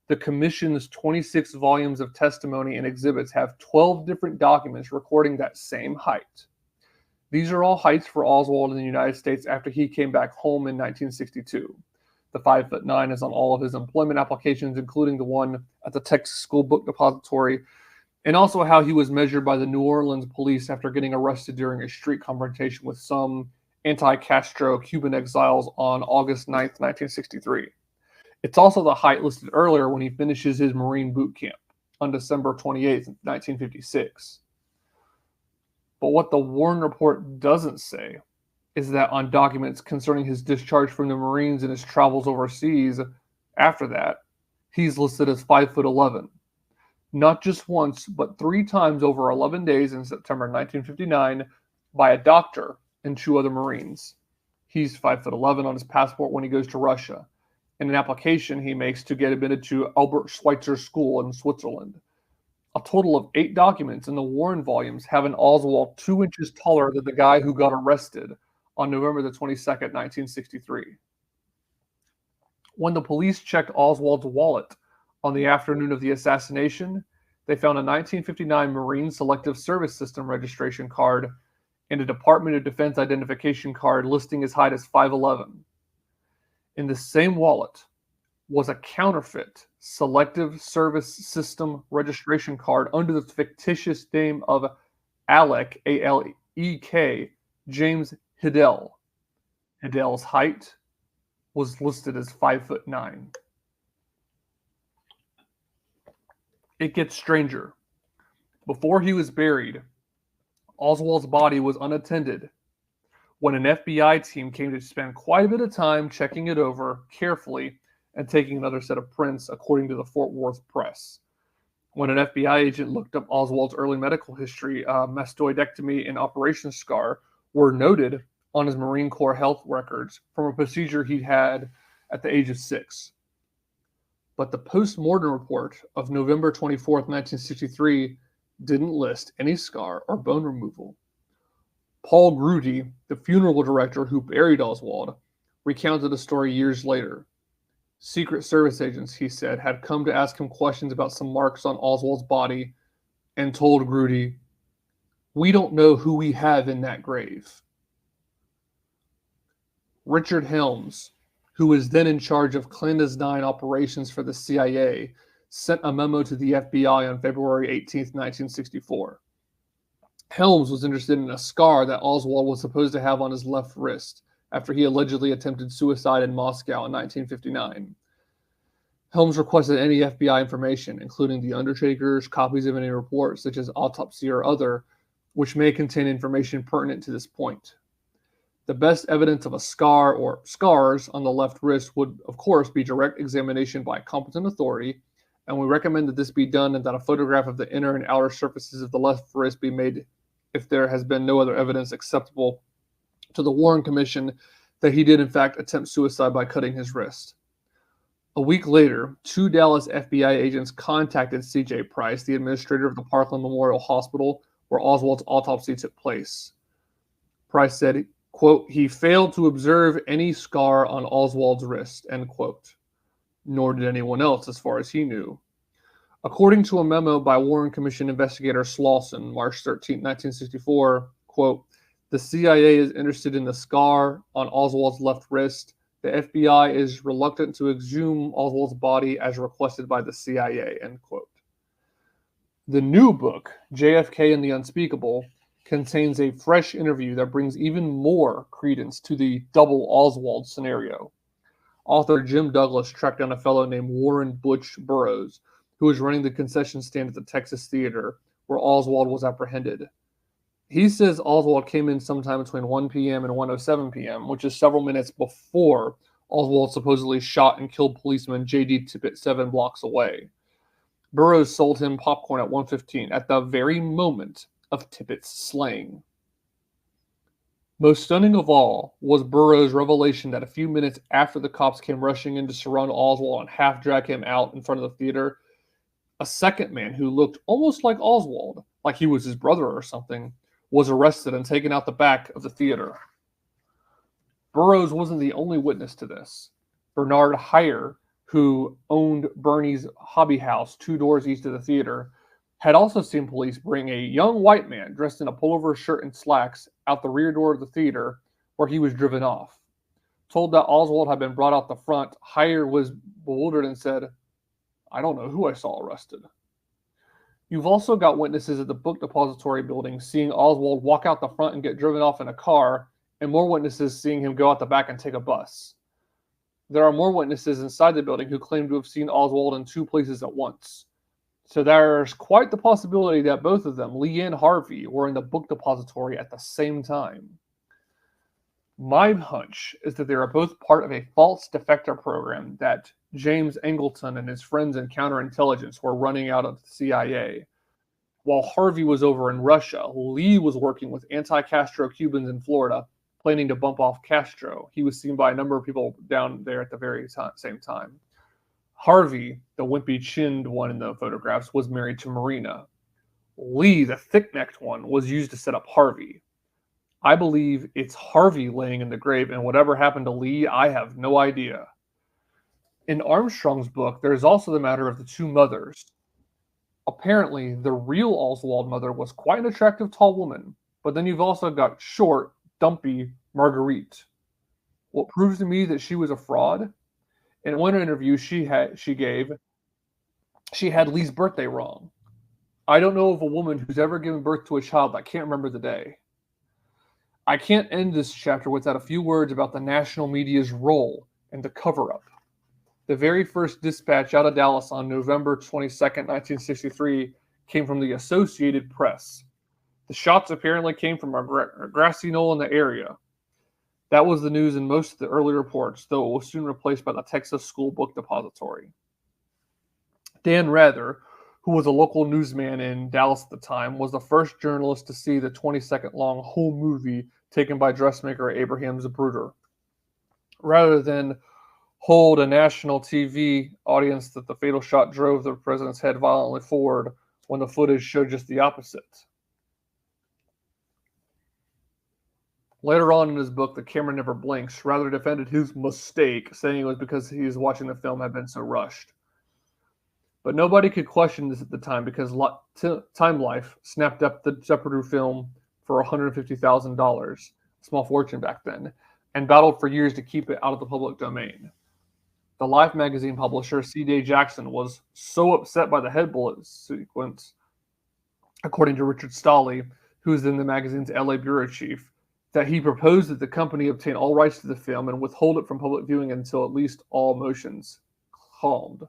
The Commission's 26 volumes of testimony and exhibits have 12 different documents recording that same height. These are all heights for Oswald in the United States after he came back home in 1962. The 5'9" is on all of his employment applications, including the one at the Texas School Book Depository, and also how he was measured by the New Orleans police after getting arrested during a street confrontation with some anti-Castro Cuban exiles on August 9th, 1963. It's also the height listed earlier when he finishes his Marine boot camp on December 28th, 1956. But what the Warren Report doesn't say is that on documents concerning his discharge from the Marines and his travels overseas after that, he's listed as 5'11". Not just once, but 3 times over 11 days in September 1959 by a doctor and 2 other Marines. He's 5'11" on his passport when he goes to Russia, and an application he makes to get admitted to Albert Schweitzer School in Switzerland. A total of 8 documents in the Warren volumes have an Oswald 2 inches taller than the guy who got arrested on November the 22nd, 1963. When the police checked Oswald's wallet on the afternoon of the assassination, they found a 1959 Marine Selective Service System registration card and a Department of Defense identification card listing his height as 5'11". In the same wallet was a counterfeit Selective Service System registration card under the fictitious name of Alec, A-L-E-K, James Hiddell. Hiddell's height was listed as 5'9". It gets stranger. Before he was buried, Oswald's body was unattended. when an FBI team came to spend quite a bit of time checking it over carefully and taking another set of prints, according to the Fort Worth Press. When an FBI agent looked up Oswald's early medical history, mastoidectomy and operation scar were noted on his Marine Corps health records from a procedure he had at the age of 6. But the post-mortem report of November 24th, 1963 didn't list any scar or bone removal. Paul Grudy, the funeral director who buried Oswald, recounted the story years later. Secret Service agents, he said, had come to ask him questions about some marks on Oswald's body and told Grudy, "We don't know who we have in that grave." Richard Helms, who was then in charge of clandestine operations for the CIA, sent a memo to the FBI on February 18, 1964. Helms was interested in a scar that Oswald was supposed to have on his left wrist after he allegedly attempted suicide in Moscow in 1959. Helms requested any FBI information, including the undertakers, copies of any reports, such as autopsy or other, which may contain information pertinent to this point. The best evidence of a scar or scars on the left wrist would, of course, be direct examination by a competent authority, and we recommend that this be done and that a photograph of the inner and outer surfaces of the left wrist be made if there has been no other evidence acceptable to the Warren Commission that he did in fact attempt suicide by cutting his wrist. A week later, 2 Dallas FBI agents contacted C.J. Price, the administrator of the Parkland Memorial Hospital, where Oswald's autopsy took place. Price said, quote, "He failed to observe any scar on Oswald's wrist," end quote. Nor did anyone else, as far as he knew. According to a memo by Warren Commission investigator Slauson, March 13, 1964, quote, "The CIA is interested in the scar on Oswald's left wrist. The FBI is reluctant to exhume Oswald's body as requested by the CIA," end quote. The new book, JFK and the Unspeakable, contains a fresh interview that brings even more credence to the double Oswald scenario. Author Jim Douglas tracked down a fellow named Warren Butch Burroughs, who was running the concession stand at the Texas Theater, where Oswald was apprehended. He says Oswald came in sometime between 1 p.m. and 1:07 p.m., which is several minutes before Oswald supposedly shot and killed policeman J.D. Tippit 7 blocks away. Burroughs sold him popcorn at 1:15, at the very moment of Tippit's slaying. Most stunning of all was Burroughs' revelation that a few minutes after the cops came rushing in to surround Oswald and half-drag him out in front of the theater, a second man who looked almost like Oswald, like he was his brother or something, was arrested and taken out the back of the theater. Burroughs wasn't the only witness to this. Bernard Heyer, who owned Bernie's Hobby House 2 doors east of the theater, had also seen police bring a young white man dressed in a pullover shirt and slacks out the rear door of the theater, where he was driven off. Told that Oswald had been brought out the front, Heyer was bewildered and said, "I don't know who I saw arrested." You've also got witnesses at the book depository building seeing Oswald walk out the front and get driven off in a car, and more witnesses seeing him go out the back and take a bus. There are more witnesses inside the building who claim to have seen Oswald in 2 places at once. So there's quite the possibility that both of them, Lee and Harvey, were in the book depository at the same time. My hunch is that they are both part of a false defector program that James Angleton and his friends in counterintelligence were running out of the CIA. While Harvey was over in Russia, Lee was working with anti-Castro Cubans in Florida, planning to bump off Castro. He was seen by a number of people down there at the very same time. Harvey, the wimpy-chinned one in the photographs, was married to Marina. Lee, the thick-necked one, was used to set up Harvey. I believe it's Harvey laying in the grave, and whatever happened to Lee, I have no idea. In Armstrong's book, there is also the matter of the 2 mothers. Apparently, the real Oswald mother was quite an attractive tall woman, but then you've also got short, dumpy Marguerite. What proves to me that she was a fraud? In one interview she gave, she had Lee's birthday wrong. I don't know of a woman who's ever given birth to a child that can't remember the day. I can't end this chapter without a few words about the national media's role in the cover-up. The very first dispatch out of Dallas on November 22nd, 1963, came from the Associated Press. The shots apparently came from a grassy knoll in the area. That was the news in most of the early reports, though it was soon replaced by the Texas School Book Depository. Dan Rather, who was a local newsman in Dallas at the time, was the first journalist to see the 20-second-long home movie taken by dressmaker Abraham Zapruder. Rather than hold a national TV audience that the fatal shot drove the president's head violently forward when the footage showed just the opposite. Later on in his book, The Camera Never Blinks, Rather defended his mistake, saying it was because he was watching the film had been so rushed. But nobody could question this at the time because Time Life snapped up the Zapruder film for $150,000, a small fortune back then, and battled for years to keep it out of the public domain. The Life magazine publisher, C.D. Jackson, was so upset by the head bullet sequence, according to Richard Stolley, who was then the magazine's LA bureau chief, that he proposed that the company obtain all rights to the film and withhold it from public viewing until at least all motions calmed.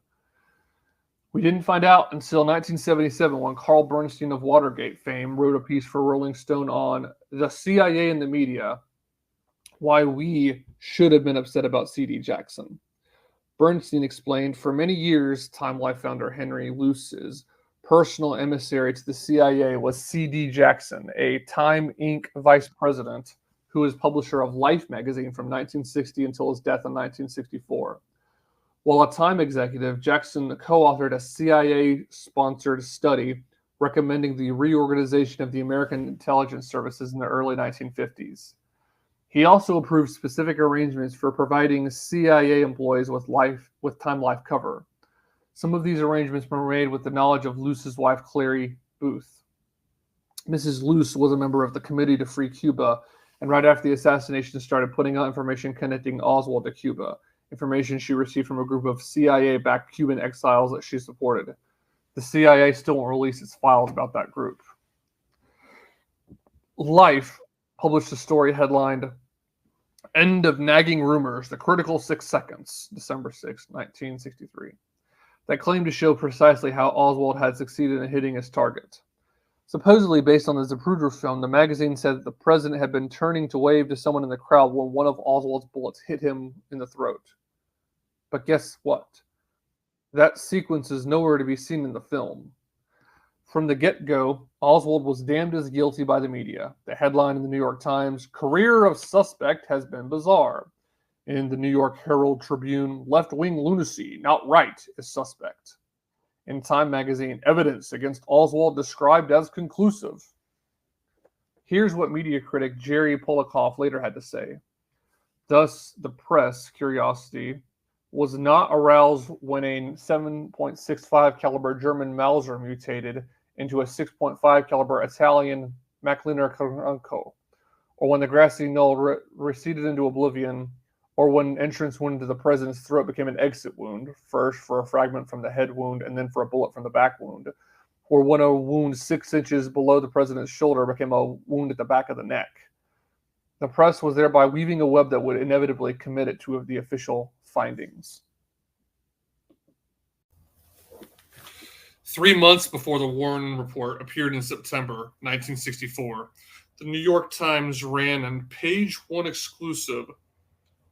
We didn't find out until 1977 when Carl Bernstein of Watergate fame wrote a piece for Rolling Stone on the CIA and the media, why we should have been upset about C.D. Jackson. Bernstein explained, for many years, Time Life founder Henry Luce's personal emissary to the CIA was C.D. Jackson, a Time Inc. vice president who was publisher of Life magazine from 1960 until his death in 1964. While a Time executive, Jackson co-authored a CIA-sponsored study recommending the reorganization of the American intelligence services in the early 1950s. He also approved specific arrangements for providing CIA employees with Time Life cover. Some of these arrangements were made with the knowledge of Luce's wife, Clary Booth. Mrs. Luce was a member of the Committee to Free Cuba, and right after the assassination started putting out information connecting Oswald to Cuba, information she received from a group of CIA-backed Cuban exiles that she supported. The CIA still won't release its files about that group. Life published a story headlined, End of Nagging Rumors, The Critical 6 Seconds, December 6, 1963, that claimed to show precisely how Oswald had succeeded in hitting his target. Supposedly based on the Zapruder film, the magazine said that the president had been turning to wave to someone in the crowd when one of Oswald's bullets hit him in the throat. But guess what? That sequence is nowhere to be seen in the film. From the get-go, Oswald was damned as guilty by the media. The headline in the New York Times, Career of Suspect Has Been Bizarre. In the New York Herald Tribune, Left-Wing Lunacy, Not Right, is Suspect. In Time magazine, Evidence Against Oswald Described as Conclusive. Here's what media critic Jerry Polikoff later had to say. Thus, the press curiosity was not aroused when a 7.65 caliber German Mauser mutated into a 6.5 caliber Italian Mackliner Caranco, or when the grassy knoll receded into oblivion, or when an entrance wound to the president's throat became an exit wound, first for a fragment from the head wound and then for a bullet from the back wound, or when a wound 6 inches below the president's shoulder became a wound at the back of the neck. The press was thereby weaving a web that would inevitably commit it to the official findings. 3 months before the Warren Report appeared in September 1964, the New York Times ran a page-one exclusive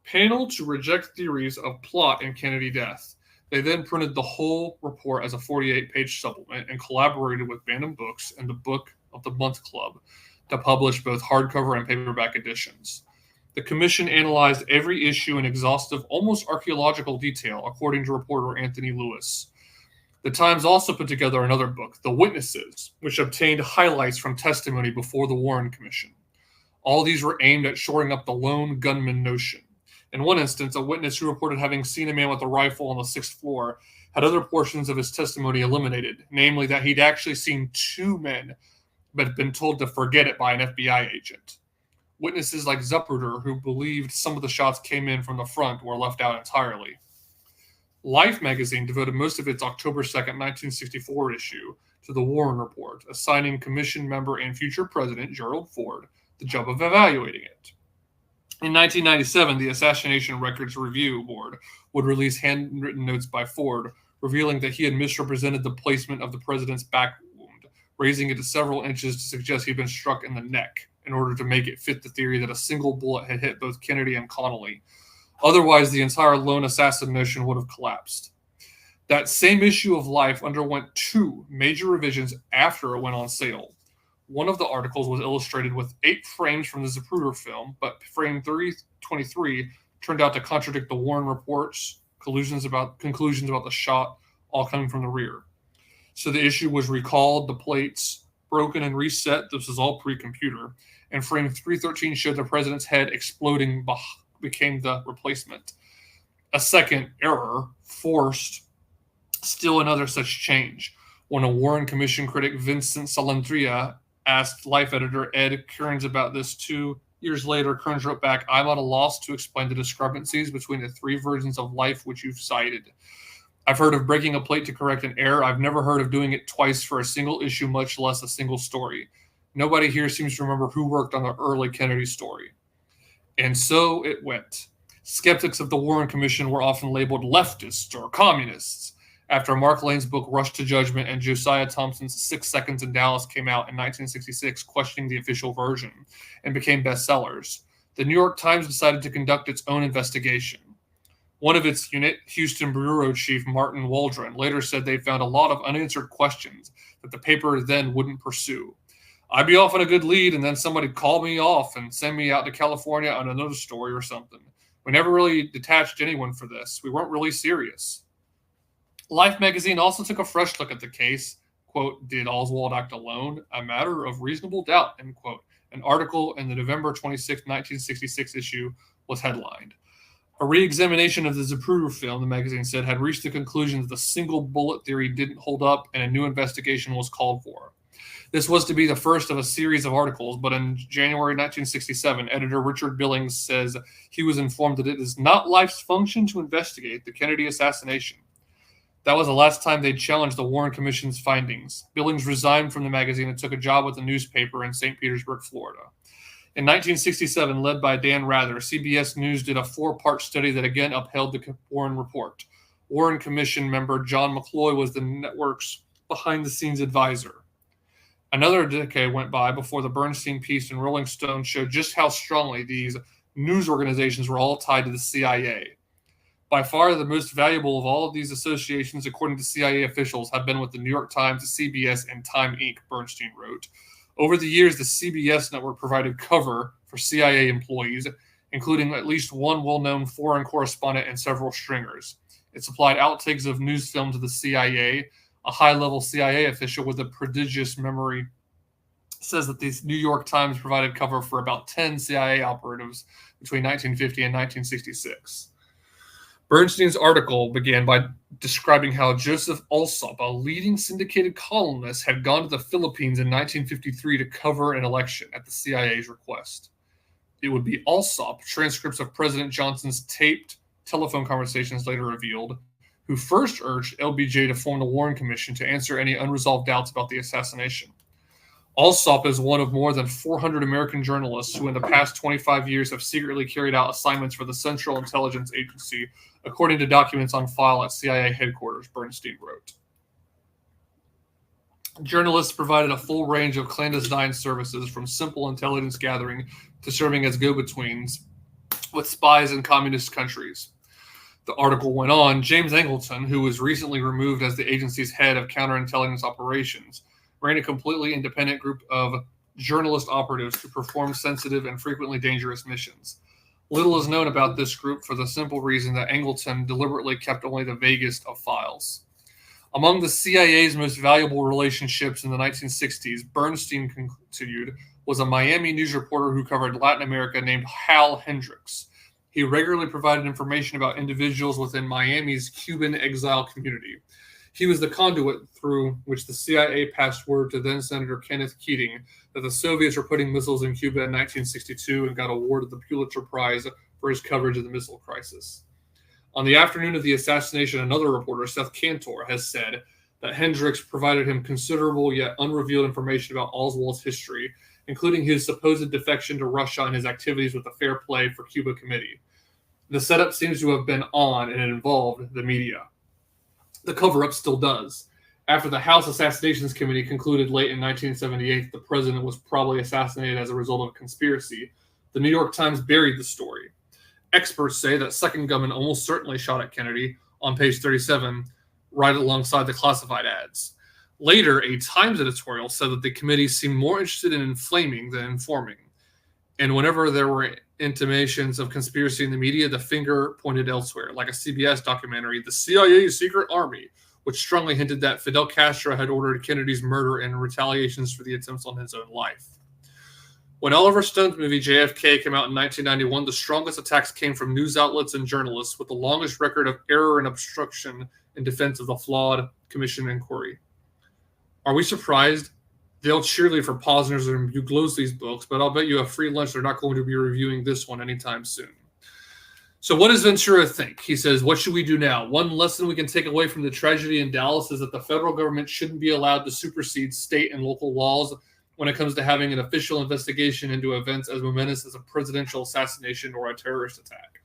panel to reject theories of plot in Kennedy death. They then printed the whole report as a 48-page supplement and collaborated with Bantam Books and the Book of the Month Club to publish both hardcover and paperback editions. The commission analyzed every issue in exhaustive, almost archaeological detail, according to reporter Anthony Lewis. The Times also put together another book, The Witnesses, which obtained highlights from testimony before the Warren Commission. All these were aimed at shoring up the lone gunman notion. In one instance, a witness who reported having seen a man with a rifle on the 6th floor had other portions of his testimony eliminated, namely that he'd actually seen 2 men, but had been told to forget it by an FBI agent. Witnesses like Zapruder, who believed some of the shots came in from the front, were left out entirely. Life magazine devoted most of its October 2nd, 1964 issue to the Warren Report, assigning commission member and future president Gerald Ford the job of evaluating it. In 1997, the Assassination Records Review Board would release handwritten notes by Ford, revealing that he had misrepresented the placement of the president's back wound, raising it to several inches to suggest he'd been struck in the neck. in order to make it fit the theory that a single bullet had hit both Kennedy and Connally. Otherwise, the entire lone assassin mission would have collapsed. That same issue of Life underwent 2 major revisions after it went on sale. One of the articles was illustrated with 8 frames from the Zapruder film, but frame 323 turned out to contradict the Warren reports, conclusions about the shot, all coming from the rear. So the issue was recalled, the plates broken and reset. This was all pre-computer. And frame 313 showed the president's head exploding became the replacement. A second error forced still another such change. When a Warren Commission critic, Vincent Salandria, asked Life editor Ed Kearns about this 2 years later, Kearns wrote back, "I'm at a loss to explain the discrepancies between the 3 versions of Life which you've cited. I've heard of breaking a plate to correct an error. I've never heard of doing it twice for a single issue, much less a single story. Nobody here seems to remember who worked on the early Kennedy story." And so it went. Skeptics of the Warren Commission were often labeled leftists or communists. After Mark Lane's book Rush to Judgment and Josiah Thompson's 6 Seconds in Dallas came out in 1966, questioning the official version, and became bestsellers, the New York Times decided to conduct its own investigation. One of its unit, Houston Bureau Chief Martin Waldron, later said they found a lot of unanswered questions that the paper then wouldn't pursue. "I'd be off on a good lead, and then somebody'd call me off and send me out to California on another story or something. We never really detached anyone for this. We weren't really serious." Life magazine also took a fresh look at the case. Quote, "Did Oswald act alone? A matter of reasonable doubt," end quote. An article in the November 26, 1966 issue was headlined. A re-examination of the Zapruder film, the magazine said, had reached the conclusion that the single bullet theory didn't hold up and a new investigation was called for. This was to be the first of a series of articles, but in January 1967, editor Richard Billings says he was informed that it is not Life's function to investigate the Kennedy assassination. That was the last time they'd challenged the Warren Commission's findings. Billings resigned from the magazine and took a job with a newspaper in St. Petersburg, Florida. In 1967, led by Dan Rather, CBS News did a 4-part study that again upheld the Warren report. Warren Commission member John McCloy was the network's behind-the-scenes advisor. Another decade went by before the Bernstein piece in Rolling Stone showed just how strongly these news organizations were all tied to the CIA. By far, the most valuable of all of these associations, according to CIA officials, have been with the New York Times, CBS, and Time Inc., Bernstein wrote. Over the years, the CBS network provided cover for CIA employees, including at least one well-known foreign correspondent and several stringers. It supplied outtakes of news film to the CIA. A high-level CIA official with a prodigious memory says that the New York Times provided cover for about 10 CIA operatives between 1950 and 1966. Bernstein's article began by describing how Joseph Alsop, a leading syndicated columnist, had gone to the Philippines in 1953 to cover an election at the CIA's request. It would be Alsop, transcripts of President Johnson's taped telephone conversations later revealed, who first urged LBJ to form the Warren Commission to answer any unresolved doubts about the assassination. Alsop is one of more than 400 American journalists who in the past 25 years have secretly carried out assignments for the Central Intelligence Agency, according to documents on file at CIA headquarters, Bernstein wrote. Journalists provided a full range of clandestine services, from simple intelligence gathering to serving as go-betweens with spies in communist countries. The article went on. James Angleton, who was recently removed as the agency's head of counterintelligence operations, ran a completely independent group of journalist operatives to perform sensitive and frequently dangerous missions. Little is known about this group for the simple reason that Angleton deliberately kept only the vaguest of files. Among the CIA's most valuable relationships in the 1960s, Bernstein continued, was a Miami news reporter who covered Latin America named Hal Hendricks. He regularly provided information about individuals within Miami's Cuban exile community. He was the conduit through which the CIA passed word to then-Senator Kenneth Keating that the Soviets were putting missiles in Cuba in 1962 and got awarded the Pulitzer Prize for his coverage of the missile crisis. On the afternoon of the assassination, another reporter, Seth Cantor, has said that Hendricks provided him considerable yet unrevealed information about Oswald's history, including his supposed defection to Russia and his activities with the Fair Play for Cuba Committee. The setup seems to have been on and it involved the media. The cover-up still does. After the House Assassinations Committee concluded late in 1978 that the president was probably assassinated as a result of a conspiracy, the New York Times buried the story. Experts say that second gunman almost certainly shot at Kennedy on page 37, right alongside the classified ads. Later, a Times editorial said that the committee seemed more interested in inflaming than informing. And whenever there were intimations of conspiracy in the media, the finger pointed elsewhere, like a CBS documentary, The CIA's Secret Army, which strongly hinted that Fidel Castro had ordered Kennedy's murder in retaliations for the attempts on his own life. When Oliver Stone's movie JFK came out in 1991, the strongest attacks came from news outlets and journalists, with the longest record of error and obstruction in defense of the flawed commission inquiry. Are we surprised? They'll cheerlead for Posner's and Buglosi's books, but I'll bet you a free lunch they're not going to be reviewing this one anytime soon. So what does Ventura think? He says, what should we do now? One lesson we can take away from the tragedy in Dallas is that the federal government shouldn't be allowed to supersede state and local laws when it comes to having an official investigation into events as momentous as a presidential assassination or a terrorist attack.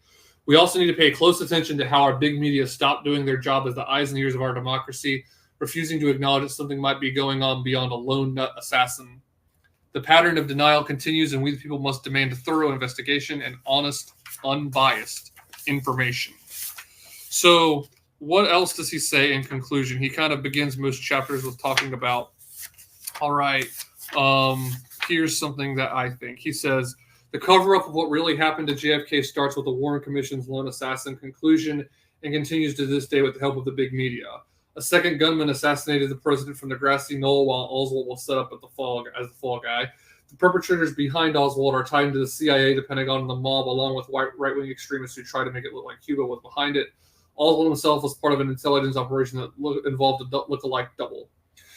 We also need to pay close attention to how our big media stop doing their job as the eyes and ears of our democracy, refusing to acknowledge that something might be going on beyond a lone nut assassin. The pattern of denial continues, and we the people must demand a thorough investigation and honest, unbiased information. So what else does he say in conclusion? He kind of begins most chapters with talking about, all right, here's something that I think. He says, the cover-up of what really happened to JFK starts with the Warren Commission's lone assassin conclusion and continues to this day with the help of the big media. A second gunman assassinated the president from the grassy knoll while Oswald was set up at the fall guy. The perpetrators behind Oswald are tied into the CIA, the Pentagon, and the mob, along with right-wing extremists who try to make it look like Cuba was behind it. Oswald himself was part of an intelligence operation that involved a look-alike double.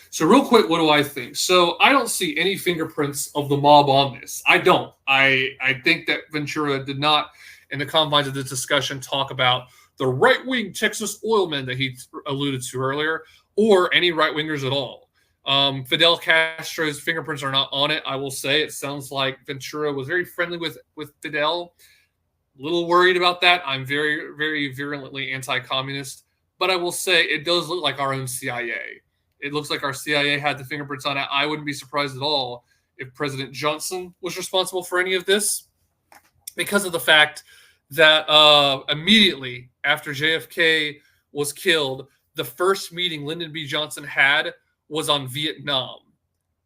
So real quick, what do I think? So I don't see any fingerprints of the mob on this. I don't. I think that Ventura did not, in the confines of this discussion, talk about the right-wing Texas oilmen that he alluded to earlier, or any right-wingers at all. Fidel Castro's fingerprints are not on it, I will say. It sounds like Ventura was very friendly with Fidel. A little worried about that. I'm very, very virulently anti-communist. But I will say it does look like our own CIA. It looks like our CIA had the fingerprints on it. I wouldn't be surprised at all if President Johnson was responsible for any of this, because of the fact that immediately after JFK was killed, the first meeting Lyndon B. Johnson had was on Vietnam.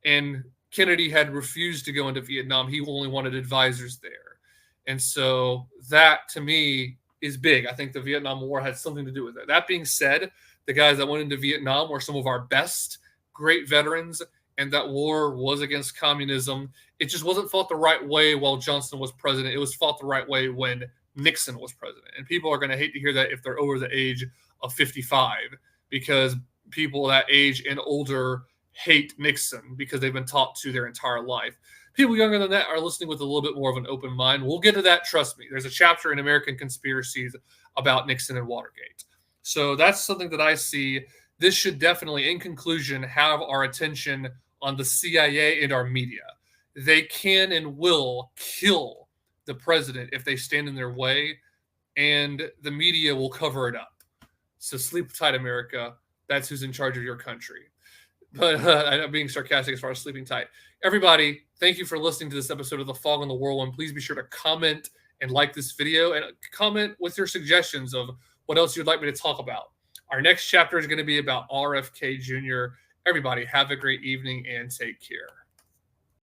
And Kennedy had refused to go into Vietnam. He only wanted advisors there. And so that, to me, is big. I think the Vietnam War had something to do with it. That being said, the guys that went into Vietnam were some of our best, great veterans, and that war was against communism. It just wasn't fought the right way while Johnson was president. It was fought the right way when Nixon was president. And people are going to hate to hear that if they're over the age of 55, because people that age and older hate Nixon because they've been taught to their entire life. People younger than that are listening with a little bit more of an open mind. We'll get to that, trust me. There's a chapter in American Conspiracies about Nixon and Watergate. So that's something that I see. This should definitely, in conclusion, have our attention on the CIA and our media. They can and will kill the president if they stand in their way, and the media will cover it up. So sleep tight, America. That's who's in charge of your country. But I'm being sarcastic as far as sleeping tight. Everybody, thank you for listening to this episode of The Fog on the Whirlwind. Please be sure to comment and like this video, and comment with your suggestions of what else you'd like me to talk about. Our next chapter is going to be about RFK Jr. Everybody, have a great evening and take care.